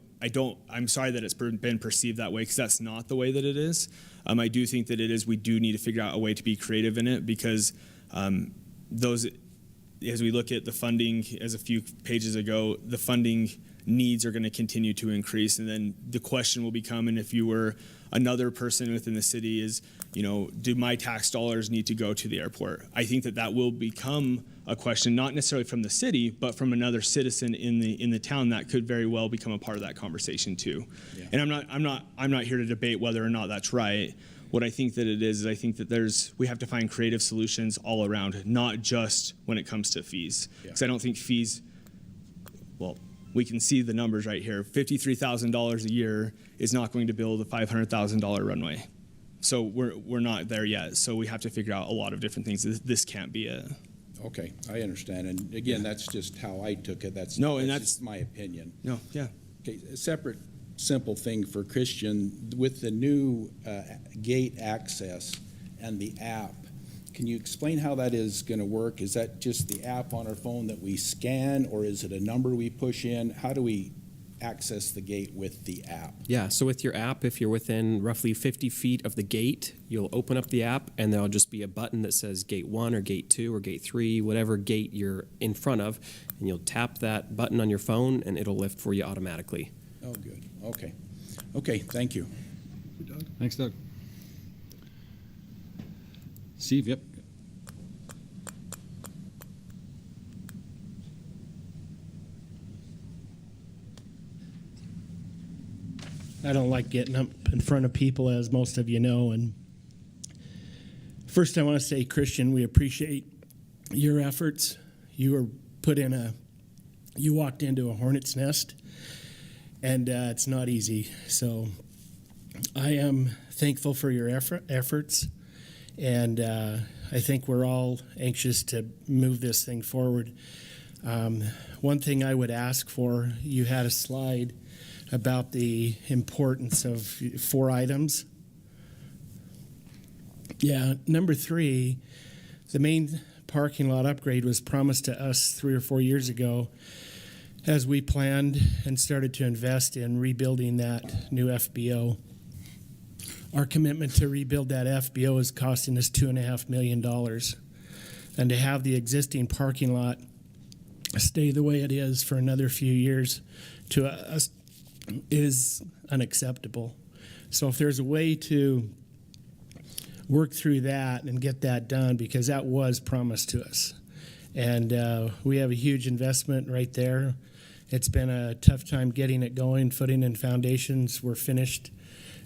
I'm sorry that it's been perceived that way, because that's not the way that it is. I do think that it is. We do need to figure out a way to be creative in it, because as we look at the funding, as a few pages ago, the funding needs are going to continue to increase. And then the question will become, and if you were another person within the city, is, do my tax dollars need to go to the airport? I think that will become a question, not necessarily from the city, but from another citizen in the town that could very well become a part of that conversation too. Yeah. And I'm not here to debate whether or not that's right. What I think that it is I think that we have to find creative solutions all around, not just when it comes to fees. Because I don't think fees, well, we can see the numbers right here. $53,000 a year is not going to build a $500,000 runway. So we're not there yet. So we have to figure out a lot of different things. This can't be it. Okay, I understand. And again, that's just how I took it. That's just my opinion. No, yeah. Okay, a separate simple thing for Christian, with the new gate access and the app, can you explain how that is going to work? Is that just the app on our phone that we scan, or is it a number we push in? How do we access the gate with the app? Yeah, so with your app, if you're within roughly 50 feet of the gate, you'll open up the app and there'll just be a button that says gate 1 or gate 2 or gate 3, whatever gate you're in front of, and you'll tap that button on your phone and it'll lift for you automatically. Oh, good. Okay. Okay, thank you. Thanks, Doug. Steve, yep. I don't like getting up in front of people, as most of you know. And first, I want to say, Christian, we appreciate your efforts. You walked into a hornet's nest, and it's not easy. So I am thankful for your efforts, and I think we're all anxious to move this thing forward. One thing I would ask for, you had a slide about the importance of 4 items. Yeah, number 3, the main parking lot upgrade was promised to us 3 or 4 years ago as we planned and started to invest in rebuilding that new FBO. Our commitment to rebuild that FBO is costing us $2.5 million. And to have the existing parking lot stay the way it is for another few years to us is unacceptable. So if there's a way to work through that and get that done, because that was promised to us. And we have a huge investment right there. It's been a tough time getting it going. Footing and foundations were finished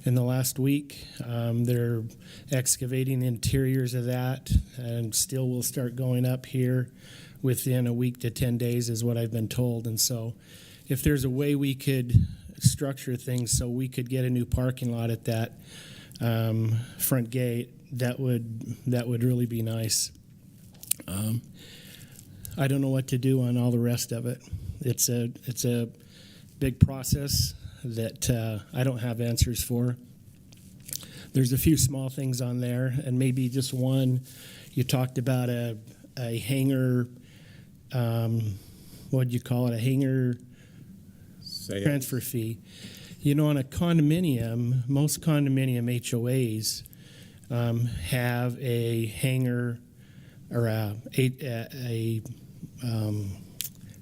in the last week. They're excavating interiors of that, and steel will start going up here within a week to 10 days is what I've been told. And so if there's a way we could structure things so we could get a new parking lot at that front gate, that would really be nice. I don't know what to do on all the rest of it. It's a big process that I don't have answers for. There's a few small things on there, and maybe just one. You talked about a hangar. What do you call it? A hangar transfer fee. You know, on a condominium, most condominium HOAs have a hangar or a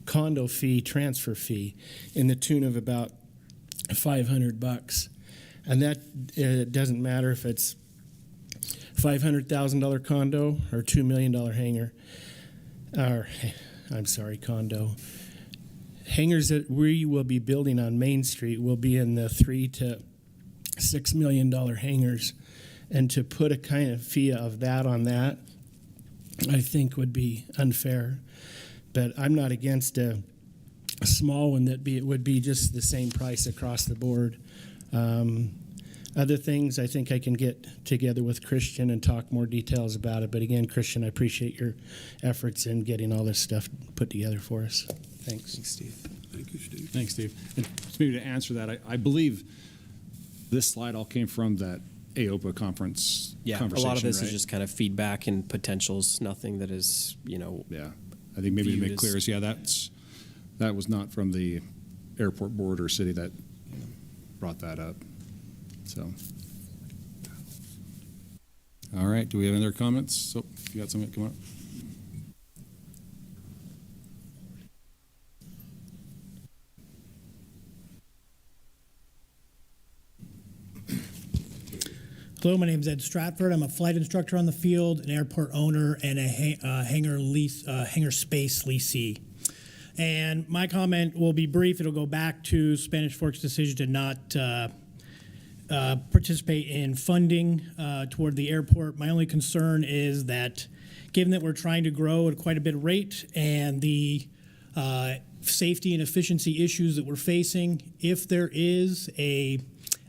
condo fee, transfer fee, in the tune of about $500, and that doesn't matter if it's $500,000 condo or $2 million hangar, or I'm sorry, condo. Hangars that we will be building on Main Street will be in the $3 to $6 million hangars, and to put a kind of fee of that on that, I think would be unfair. But I'm not against a small one it would be just the same price across the board. Other things, I think I can get together with Christian and talk more details about it. But again, Christian, I appreciate your efforts in getting all this stuff put together for us. Thanks. Thanks, Steve. Thank you, Steve. Thanks, Steve. And just maybe to answer that, I believe this slide all came from that AOPA conference Yeah, conversation, a lot of this right? is just kind of feedback and potentials, nothing that is, Yeah, I think maybe to make clear is, that was not from the airport board or city that brought that up. So, all right, do we have any other comments? So, if you got something, come on. Hello, my name is Ed Stratford. I'm a flight instructor on the field, an airport owner, and a hangar space leasee. And my comment will be brief. It'll go back to Spanish Fork's decision to not participate in funding toward the airport. My only concern is that given that we're trying to grow at quite a bit of rate and the safety and efficiency issues that we're facing, if there is a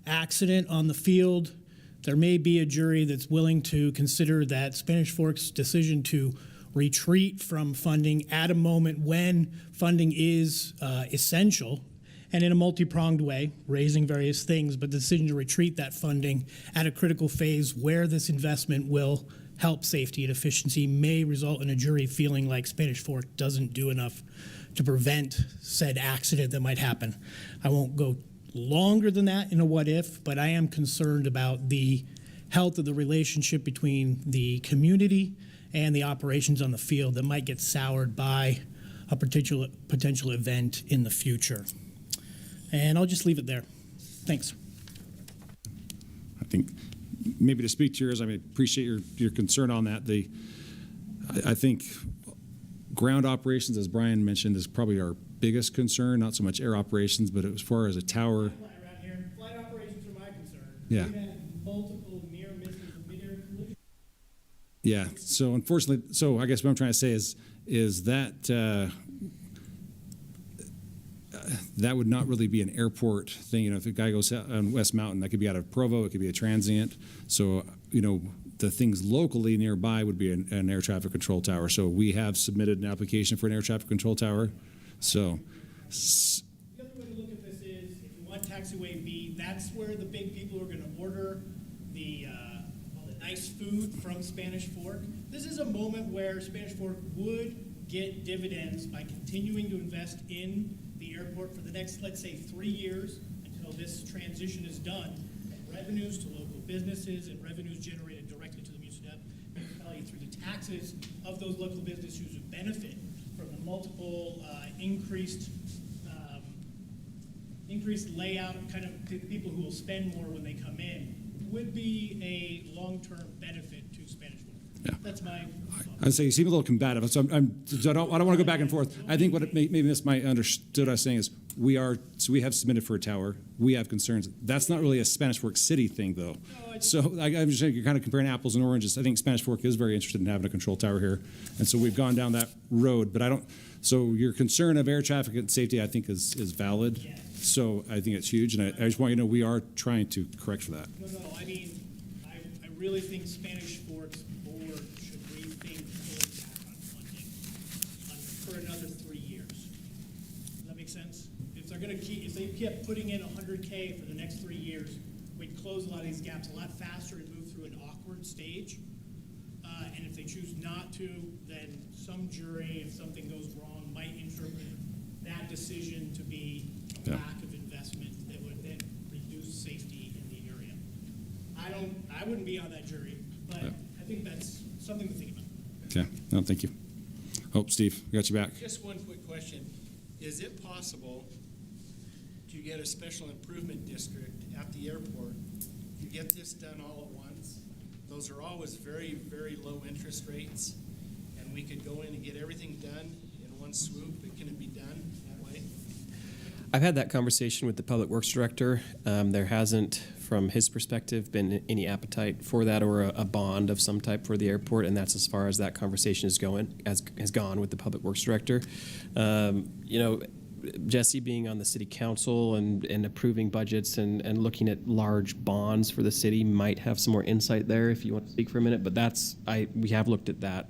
accident on the field, there may be a jury that's willing to consider that Spanish Fork's decision to retreat from funding at a moment when funding is essential, and in a multi-pronged way, raising various things, but the decision to retreat that funding at a critical phase where this investment will help safety and efficiency may result in a jury feeling like Spanish Fork doesn't do enough to prevent said accident that might happen. I won't go longer than that in a what if, but I am concerned about the health of the relationship between the community and the operations on the field that might get soured by a potential event in the future. And I'll just leave it there. Thanks. I think maybe to speak to yours, I appreciate your concern on that. I think ground operations, as Brian mentioned, is probably our biggest concern, not so much air operations, but as far as a tower. Flight operations are my concern. Yeah. We've had multiple near misses and mid-air collisions. Yeah. So unfortunately, I guess what I'm trying to say is that that would not really be an airport thing. If a guy goes out on West Mountain, that could be out of Provo, it could be a transient. So, the things locally nearby would be an air traffic control tower. So we have submitted an application for an air traffic control tower. So. The other way to look at this is, if you want taxiway B, that's where the big people are going to order all the nice food from Spanish Fork. This is a moment where Spanish Fork would get dividends by continuing to invest in the airport for the next, let's say, 3 years until this transition is done. And revenues to local businesses and revenues generated directly to the municipality through the taxes of those local businesses who benefit from the multiple increased layout, kind of people who will spend more when they come in, would be a long-term benefit to Spanish Fork. Yeah. That's my thought. I'd say you seem a little combative, so I don't want to go back and forth. I think what maybe this might understood us saying is we have submitted for a tower. We have concerns. That's not really a Spanish Fork City thing, though. So I'm just saying you're kind of comparing apples and oranges. I think Spanish Fork is very interested in having a control tower here, and so we've gone down that road. But I don't. So your concern of air traffic and safety, I think, is valid. Yeah. So I think it's huge, and I just want you to know we are trying to correct for that. No, I really think Spanish Fork's board should rethink pulling back on funding for another 3 years. going to keep, if they kept putting in 100K for the next 3 years, we'd close a lot of these gaps a lot faster and move through an awkward stage. And if they choose not to, then some jury, if something goes wrong, might interpret that decision to be a lack of investment that would then reduce safety in the area. I wouldn't be on that jury, but I think that's something to think about. Okay, no, thank you. Oh, Steve, we got you back. Just one quick question. Is it possible to get a special improvement district at the airport to get this done all at once? Those are always very, very low interest rates, and we could go in and get everything done in one swoop, but can it be done that way? I've had that conversation with the Public Works Director. There hasn't, from his perspective, been any appetite for that or a bond of some type for the airport, and that's as far as that conversation has gone with the Public Works Director. Jesse being on the city council and approving budgets and looking at large bonds for the city might have some more insight there if you want to speak for a minute, but we have looked at that.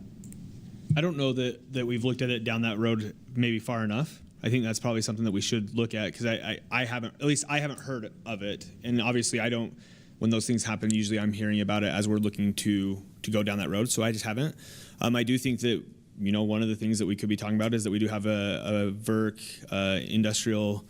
I don't know that we've looked at it down that road maybe far enough. I think that's probably something that we should look at because I haven't heard of it, and obviously I don't. When those things happen, usually I'm hearing about it as we're looking to go down that road. So I just haven't. I do think that one of the things that we could be talking about is that we do have a VERC industrial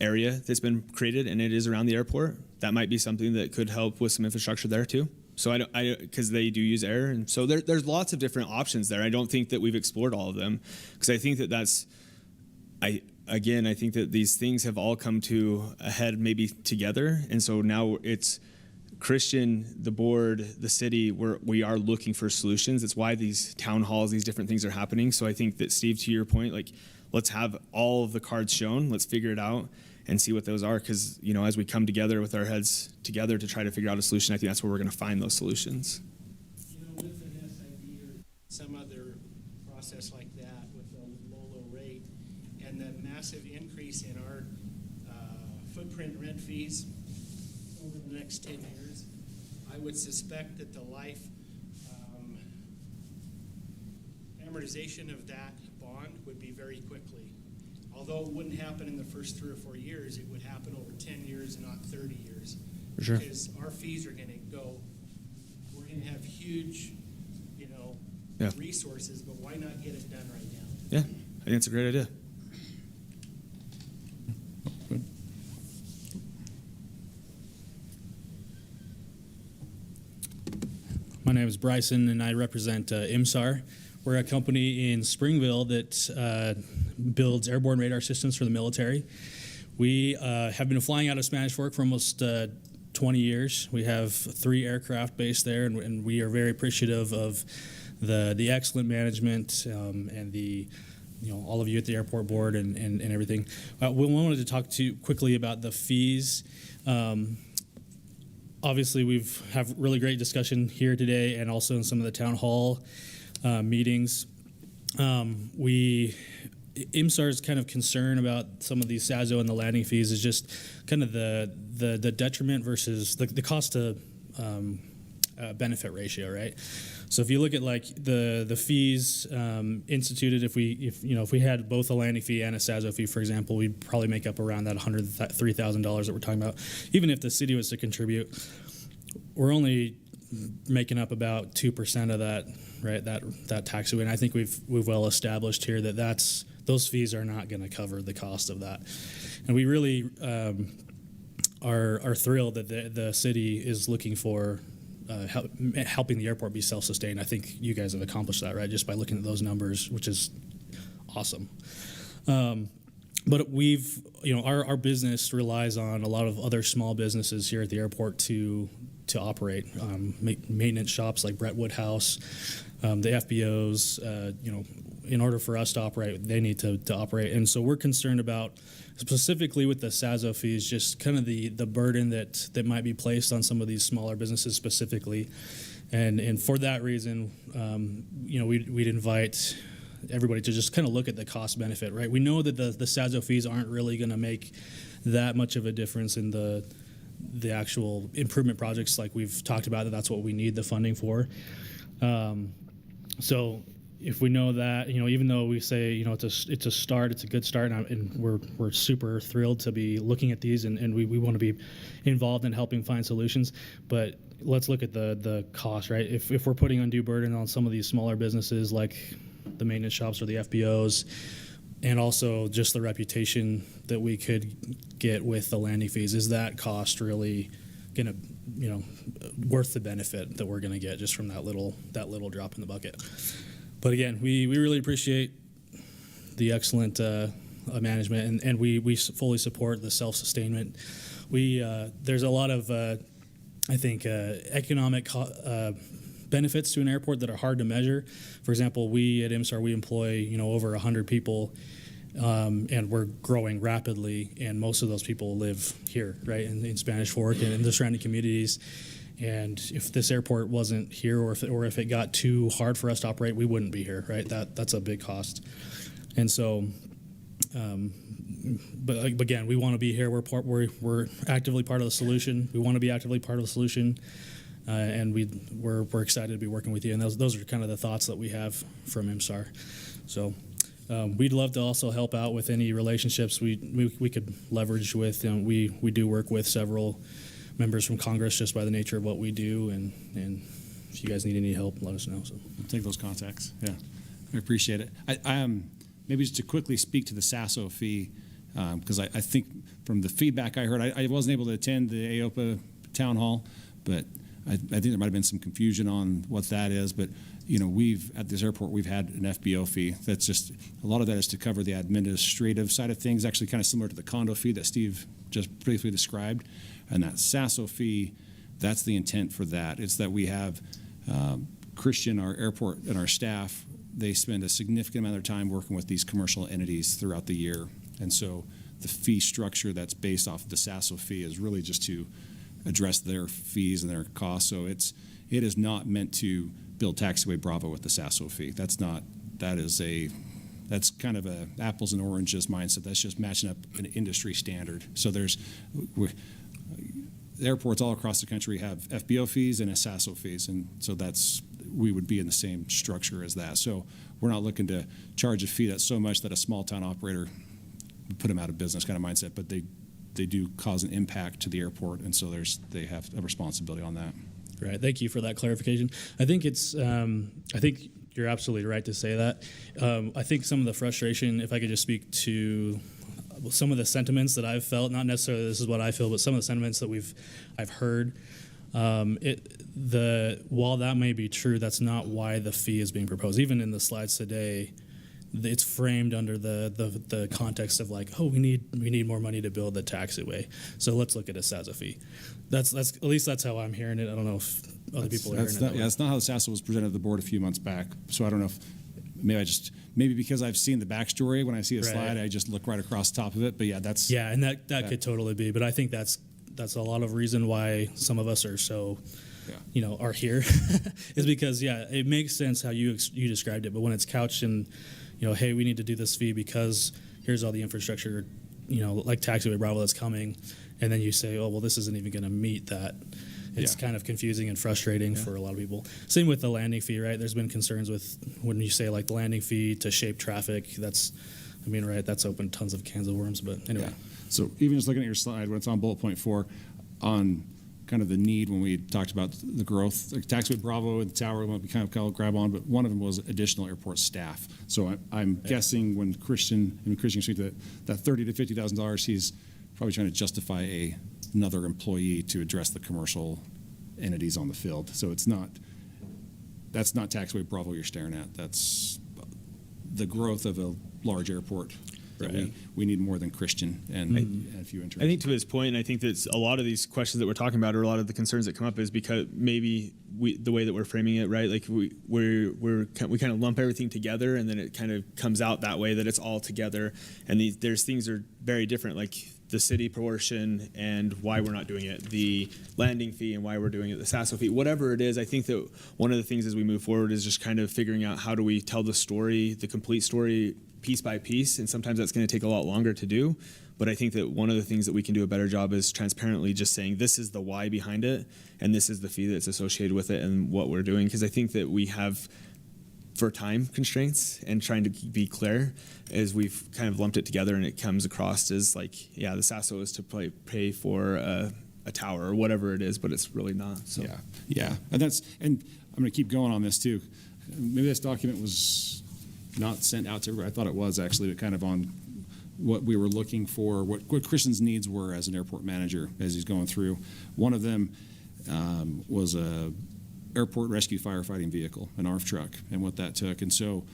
area that's been created, and it is around the airport. That might be something that could help with some infrastructure there too. So because they do use air, and so there's lots of different options there. I don't think that we've explored all of them because I think that's. I think that these things have all come to a head maybe together, and so now it's Christian, the board, the city. We are looking for solutions. It's why these town halls, these different things are happening. So I think that Steve, to your point, let's have all of the cards shown. Let's figure it out and see what those are. Because as we come together with our heads together to try to figure out a solution, I think that's where we're going to find those solutions. With an SID or some other process like that with a low rate, and the massive increase in our footprint rent fees over the next 10 years, I would suspect that the life amortization of that bond would be very quickly. Although it wouldn't happen in the first 3 or 4 years, it would happen over 10 years and not 30 years. For sure. Because our fees are going to go, we're going to have huge, resources, but why not get it done right now? Yeah, I think it's a great idea. My name is Bryson, and I represent IMSAR. We're a company in Springville that builds airborne radar systems for the military. We have been flying out of Spanish Fork for almost 20 years. We have 3 aircraft based there, and we are very appreciative of the excellent management and the all of you at the airport board and everything. We wanted to talk to you quickly about the fees. Obviously, we've have really great discussion here today and also in some of the town hall meetings. IMSAR's kind of concern about some of these SAZO and the landing fees is just kind of the detriment versus the cost to benefit ratio, right? So if you look at the fees instituted, if we had both a landing fee and a SAZO fee, for example, we'd probably make up around that $103,000 that we're talking about. Even if the city was to contribute, we're only making up about 2% of that, right? That taxiway, and I think we've well established here that those fees are not going to cover the cost of that, and we really are thrilled that the city is looking for. Helping the airport be self-sustained. I think you guys have accomplished that, right? Just by looking at those numbers, which is awesome. But our business relies on a lot of other small businesses here at the airport to operate. Maintenance shops like Brett House, the FBOs. In order for us to operate, they need to operate, and so we're concerned about. Specifically with the SAZO fees, just kind of the burden that might be placed on some of these smaller businesses specifically, and for that reason, we'd invite everybody to just kind of look at the cost benefit, right? We know that the SAZO fees aren't really going to make that much of a difference in the actual improvement projects like we've talked about. That's what we need the funding for. So if we know that, even though we say, it's a start, it's a good start, and we're super thrilled to be looking at these, and we want to be involved in helping find solutions. But let's look at the cost, right? If we're putting undue burden on some of these smaller businesses like the maintenance shops or the FBOs, and also just the reputation that we could get with the landing fees, is that cost really going to, worth the benefit that we're going to get just from that little drop in the bucket? But again, we really appreciate the excellent management, and we fully support the self-sustainment. There's a lot of, I think, economic benefits to an airport that are hard to measure. For example, we at IMSAR, we employ over 100 people, and we're growing rapidly, and most of those people live here, right, in Spanish Fork and in the surrounding communities. And if this airport wasn't here, or if it got too hard for us to operate, we wouldn't be here, right? That's a big cost. And so, but again, we want to be here. We're actively part of the solution. We want to be actively part of the solution, and we're excited to be working with you. And those are kind of the thoughts that we have from IMSAR. So. We'd love to also help out with any relationships we could leverage with. We do work with several members from Congress just by the nature of what we do, and if you guys need any help, let us know. So I'll take those contacts. Yeah, I appreciate it. I maybe just to quickly speak to the SASO fee, because I think from the feedback I heard, I wasn't able to attend the AOPA town hall, but I think there might have been some confusion on what that is. But we've at this airport, we've had an FBO fee. That's just a lot of that is to cover the administrative side of things, actually kind of similar to the condo fee that Steve just briefly described. And that SASO fee, that's the intent for that. It's that we have Christian, our airport, and our staff, they spend a significant amount of time working with these commercial entities throughout the year. And so the fee structure that's based off of the SASO fee is really just to address their fees and their costs. So it is not meant to build Taxiway Bravo with the SASO fee. That's kind of a apples and oranges mindset. That's just matching up an industry standard. So the airports all across the country have FBO fees and SASO fees, and so we would be in the same structure as that. So we're not looking to charge a fee that's so much that a small town operator would put them out of business kind of mindset, but they do cause an impact to the airport, and so they have a responsibility on that. Right. Thank you for that clarification. I think I think you're absolutely right to say that. I think some of the frustration, if I could just speak to some of the sentiments that I've felt, not necessarily this is what I feel, but some of the sentiments that I've heard. While that may be true, that's not why the fee is being proposed. Even in the slides today, it's framed under the context of like, we need more money to build the taxiway, so let's look at a SASO fee. That's at least that's how I'm hearing it. I don't know if other people are hearing it. That's not how the SASO was presented to the board a few months back. So I don't know if maybe because I've seen the backstory, when I see a slide, I just look right across the top of it. But and that could totally be. But I think that's a lot of reason why some of us are so. Are here is because it makes sense how you described it, but when it's couched in hey, we need to do this fee because here's all the infrastructure, like Taxiway Bravo that's coming, and then you say, this isn't even going to meet that. It's kind of confusing and frustrating for a lot of people. Same with the landing fee, right? There's been concerns with when you say like the landing fee to shape traffic. That's opened tons of cans of worms. But anyway. Yeah. So even just looking at your slide, when it's on bullet point 4, on kind of the need when we talked about the growth, like Taxiway Bravo and the tower, we kind of grab on, but one of them was additional airport staff. So I'm guessing when Christian Street, that $30,000 to $50,000, he's probably trying to justify another employee to address the commercial entities on the field. So that's not Taxiway Bravo you're staring at. That's the growth of a large airport. Right. We need more than Christian and a few interns. I think to his point, I think that a lot of these questions that we're talking about, or a lot of the concerns that come up, is because maybe the way that we're framing it, right? Like we kind of lump everything together, and then it kind of comes out that way that it's all together. And there's things are very different, like the city portion and why we're not doing it, the landing fee and why we're doing it, the SASO fee, whatever it is. I think that one of the things as we move forward is just kind of figuring out how do we tell the story, the complete story, piece by piece, and sometimes that's going to take a lot longer to do. But I think that one of the things that we can do a better job is transparently just saying this is the why behind it, and this is the fee that's associated with it and what we're doing. Because I think that we have for time constraints and trying to be clear, is we've kind of lumped it together, and it comes across as like, yeah, the SASO is to pay for a tower or whatever it is, but it's really not. So Yeah, and I'm going to keep going on this too. Maybe this document was not sent out to everybody. I thought it was actually, but kind of on what we were looking for, what Christian's needs were as an airport manager as he's going through. One of them was a airport rescue firefighting vehicle, an ARF truck, and what that took. And so,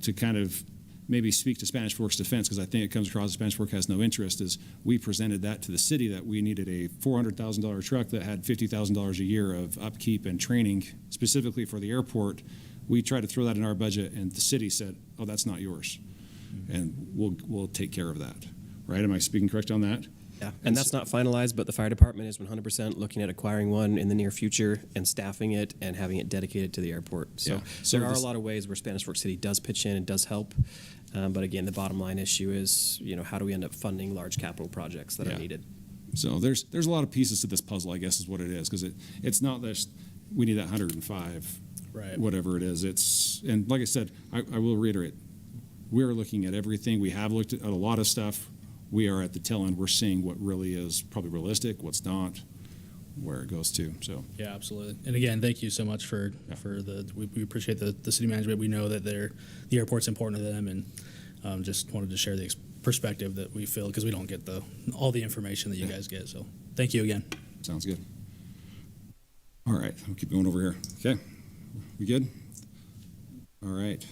to kind of maybe speak to Spanish Fork's defense, because I think it comes across as Spanish Fork has no interest, is we presented that to the city that we needed a $400,000 truck that had $50,000 a year of upkeep and training specifically for the airport. We tried to throw that in our budget, and the city said, "Oh, that's not yours," and we'll take care of that. Right? Am I speaking correct on that? Yeah, and that's not finalized, but the fire department is 100% looking at acquiring one in the near future and staffing it and having it dedicated to the airport. So, Yeah. So there are a this- lot of ways where Spanish Fork City does pitch in and does help. But again, the bottom line issue is, how do we end up funding large capital projects that Yeah. are needed? So there's a lot of pieces to this puzzle, I guess, is what it is, because it's not that we need that 105, Right. whatever it is. And like I said, I will reiterate, we're looking at everything. We have looked at a lot of stuff. We are at the tail end. We're seeing what really is probably realistic, what's not, where it goes to. So Yeah, absolutely. And again, thank you so much for we appreciate the city management. We know that the airport's important to them, and just wanted to share the perspective that we feel, because we don't get all the information that you guys get. So thank you again. sounds good. All right, we'll keep going over here. Okay, we good? All right.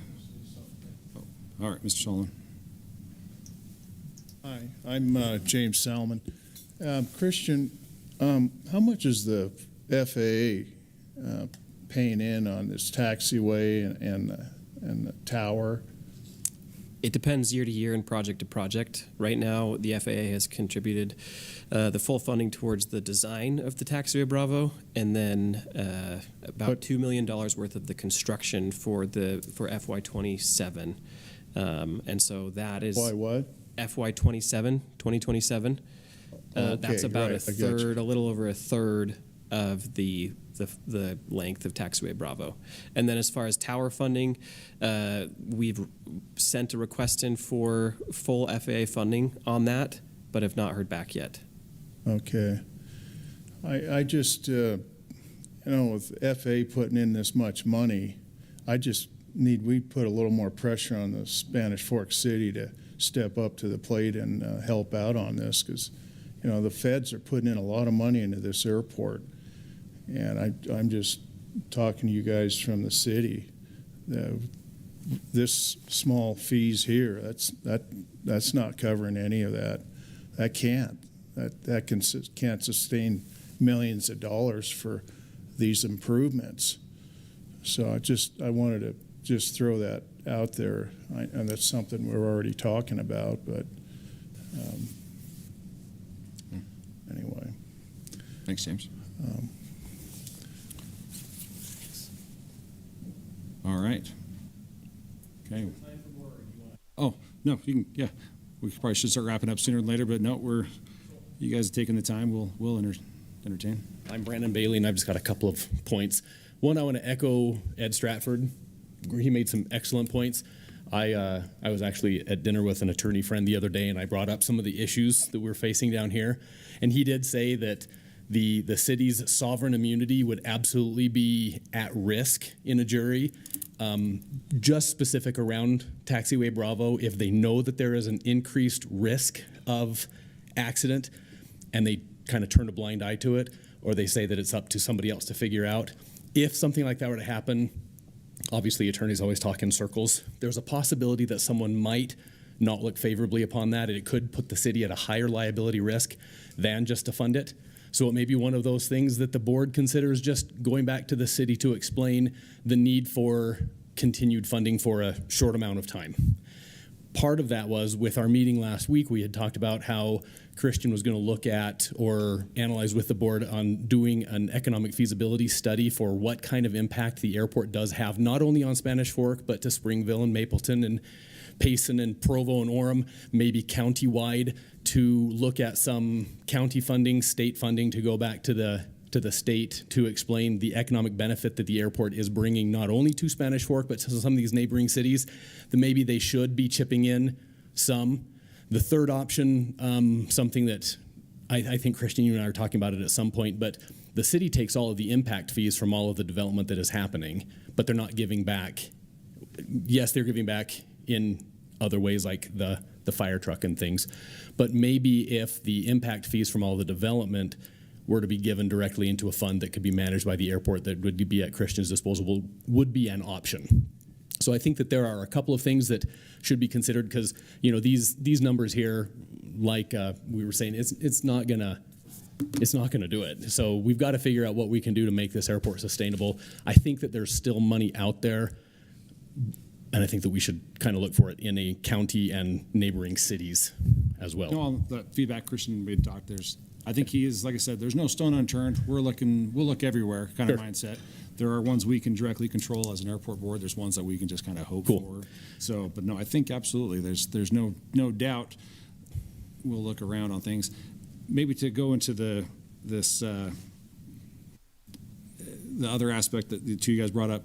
Oh, all right, Mr. Solomon. Hi, I'm James Salmon. Christian, how much is the FAA paying in on this taxiway and the tower? It depends year to year and project to project. Right now, the FAA has contributed the full funding towards the design of the taxiway Bravo, and then about $2 million worth of the construction for FY27. And so that is Why what? FY27, 2027. That's Okay, about right, a I got you. third, a little over a third of the length of taxiway Bravo. And then as far as tower funding, we've sent a request in for full FAA funding on that, but have not heard back yet. Okay. I just, with FAA putting in this much money, we put a little more pressure on the Spanish Fork City to step up to the plate and help out on this, because, the feds are putting in a lot of money into this airport. And I'm just talking to you guys from the city. This small fees here, that's not covering any of that. That can't sustain millions of dollars for these improvements. So I wanted to just throw that out there, and that's something we're already talking about. But anyway, Thanks, James. All right. Okay. Oh, no, you can, yeah. We probably should start wrapping up sooner than later, but no, you guys are taking the time. We'll entertain. I'm Brandon Bailey, and I've just got a couple of points. One, I want to echo Ed Stratford. He made some excellent points. I was actually at dinner with an attorney friend the other day, and I brought up some of the issues that we're facing down here. And he did say that the city's sovereign immunity would absolutely be at risk in a jury, just specific around Taxiway Bravo. If they know that there is an increased risk of accident and they kind of turn a blind eye to it, or they say that it's up to somebody else to figure out. If something like that were to happen, obviously attorneys always talk in circles. There's a possibility that someone might not look favorably upon that, and it could put the city at a higher liability risk than just to fund it. So it may be one of those things that the board considers just going back to the city to explain the need for continued funding for a short amount of time. Part of that was with our meeting last week, we had talked about how Christian was going to look at or analyze with the board on doing an economic feasibility study for what kind of impact the airport does have, not only on Spanish Fork, but to Springville and Mapleton and Payson and Provo and Orem, maybe county-wide, to look at some county funding, state funding to go back to the to the state to explain the economic benefit that the airport is bringing not only to Spanish Fork but to some of these neighboring cities, then maybe they should be chipping in some. The third option, something that I think, Christian, you and I are talking about it at some point, but the city takes all of the impact fees from all of the development that is happening, but they're not giving back. Yes, they're giving back in other ways like the fire truck and things, but maybe if the impact fees from all the development were to be given directly into a fund that could be managed by the airport that would be at Christian's disposal would be an option. So I think that there are a couple of things that should be considered because, you know, these numbers here, like we were saying, it's not gonna do it. So we've got to figure out what we can do to make this airport sustainable. I think that there's still money out there, and I think that we should kind of look for it in a county and neighboring cities as well. You know, all the feedback Christian we talked, I think he is, like I said, there's no stone unturned. We'll look everywhere kind of mindset. There are ones we can directly control as an airport board. There's ones that we can just kind of hope for. So, but no, I think absolutely there's no doubt we'll look around on things. Maybe to go into the other aspect that the two you guys brought up,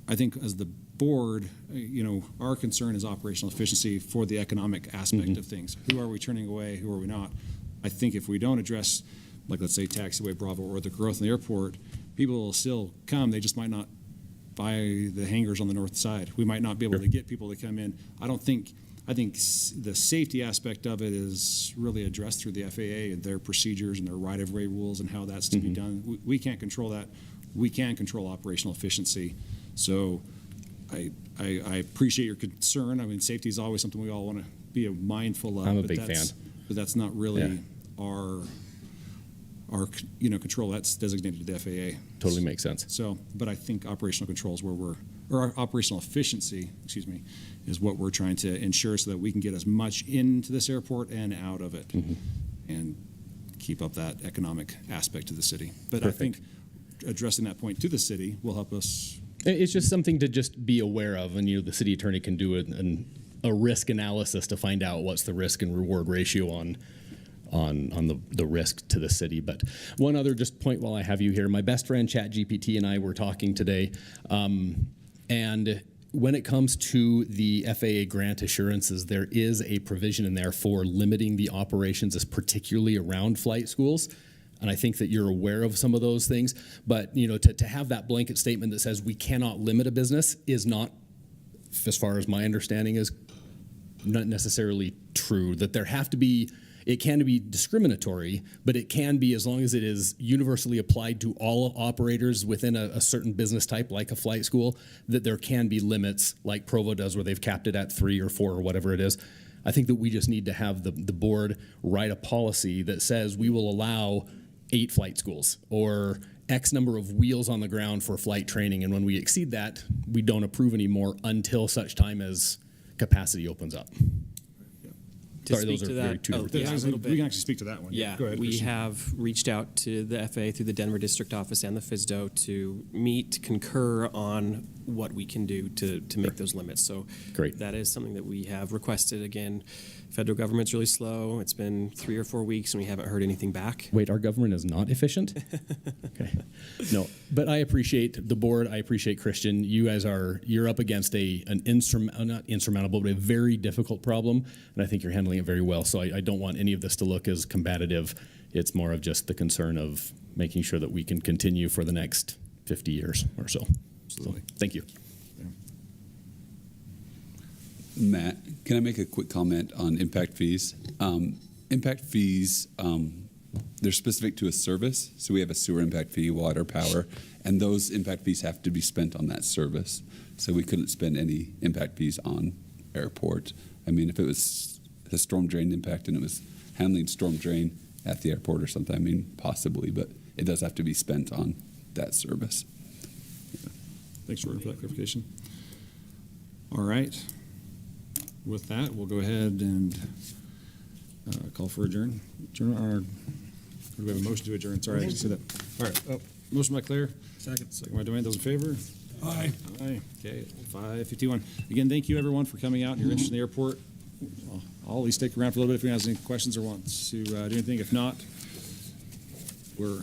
I think as the board, you know, our concern is operational efficiency for the economic aspect of things. Who are we turning away? Who are we not? I think if we don't address, like let's say Taxiway Bravo or the growth in the airport, people will still come. They just might not buy the hangars on the north side. We might not be able to get people to come in. I think the safety aspect of it is really addressed through the FAA and their procedures and their right-of-way rules and how that's to be done. We can't control that. We can control operational efficiency. So I appreciate your concern. I mean, safety is always something we all want to be mindful of. I'm a big fan. But that's not really our control. That's designated to the FAA. Totally makes sense. So, but I think operational control is or our operational efficiency, is what we're trying to ensure so that we can get as much into this airport and out of it and keep up that economic aspect to the city. But Perfect. I think addressing that point to the city will help us. It's just something to just be aware of, and the city attorney can do a risk analysis to find out what's the risk and reward ratio on the risk to the city. But one other just point while I have you here, my best friend ChatGPT and I were talking today, and when it comes to the FAA grant assurances, there is a provision in there for limiting the operations, as particularly around flight schools. And I think that you're aware of some of those things. But to have that blanket statement that says we cannot limit a business is not, as far as my understanding is, not necessarily true. That it can be discriminatory, but it can be as long as it is universally applied to all operators within a certain business type, like a flight school, that there can be limits, like Provo does, where they've capped it at 3 or 4 or whatever it is. I think that we just need to have the board write a policy that says we will allow 8 flight schools or X number of wheels on the ground for flight training. And when we exceed that, we don't approve anymore until such time as capacity opens up. To speak to that, we can actually speak to that one. Yeah, Go ahead, we Christian. have reached out to the FAA through the Denver District Office and the FSDO to concur on what we can do to make those limits. So great. That is something that we have requested. Again, federal government's really slow. It's been 3 or 4 weeks and we haven't heard anything back. Wait, our government is not efficient? Okay. No, but I appreciate the board. I appreciate Christian. You guys you're up against not insurmountable, but a very difficult problem. And I think you're handling it very well. So I don't want any of this to look as combative. It's more of just the concern of making sure that we can continue for the next 50 years or so. Absolutely. So, thank you. Matt, can I make a quick comment on impact fees? Impact fees, they're specific to a service. So we have a sewer impact fee, water, power, and those impact fees have to be spent on that service. So we couldn't spend any impact fees on airport. I mean, if it was a storm drain impact and it was handling storm drain at the airport or something, I mean, possibly, but it does have to be spent on that service. Thanks for that clarification. All right. With that, we'll go ahead and call for adjourn. Do we have a motion to adjourn? Sorry, I didn't see that. All right. Oh, motion by Claire. Second by Dwayne. Those in favor? Aye. Aye. Okay, 5:51. Again, thank you everyone for coming out and your interest in the airport. I'll at least stick around for a little bit if anyone has any questions or wants to do anything. If not, we're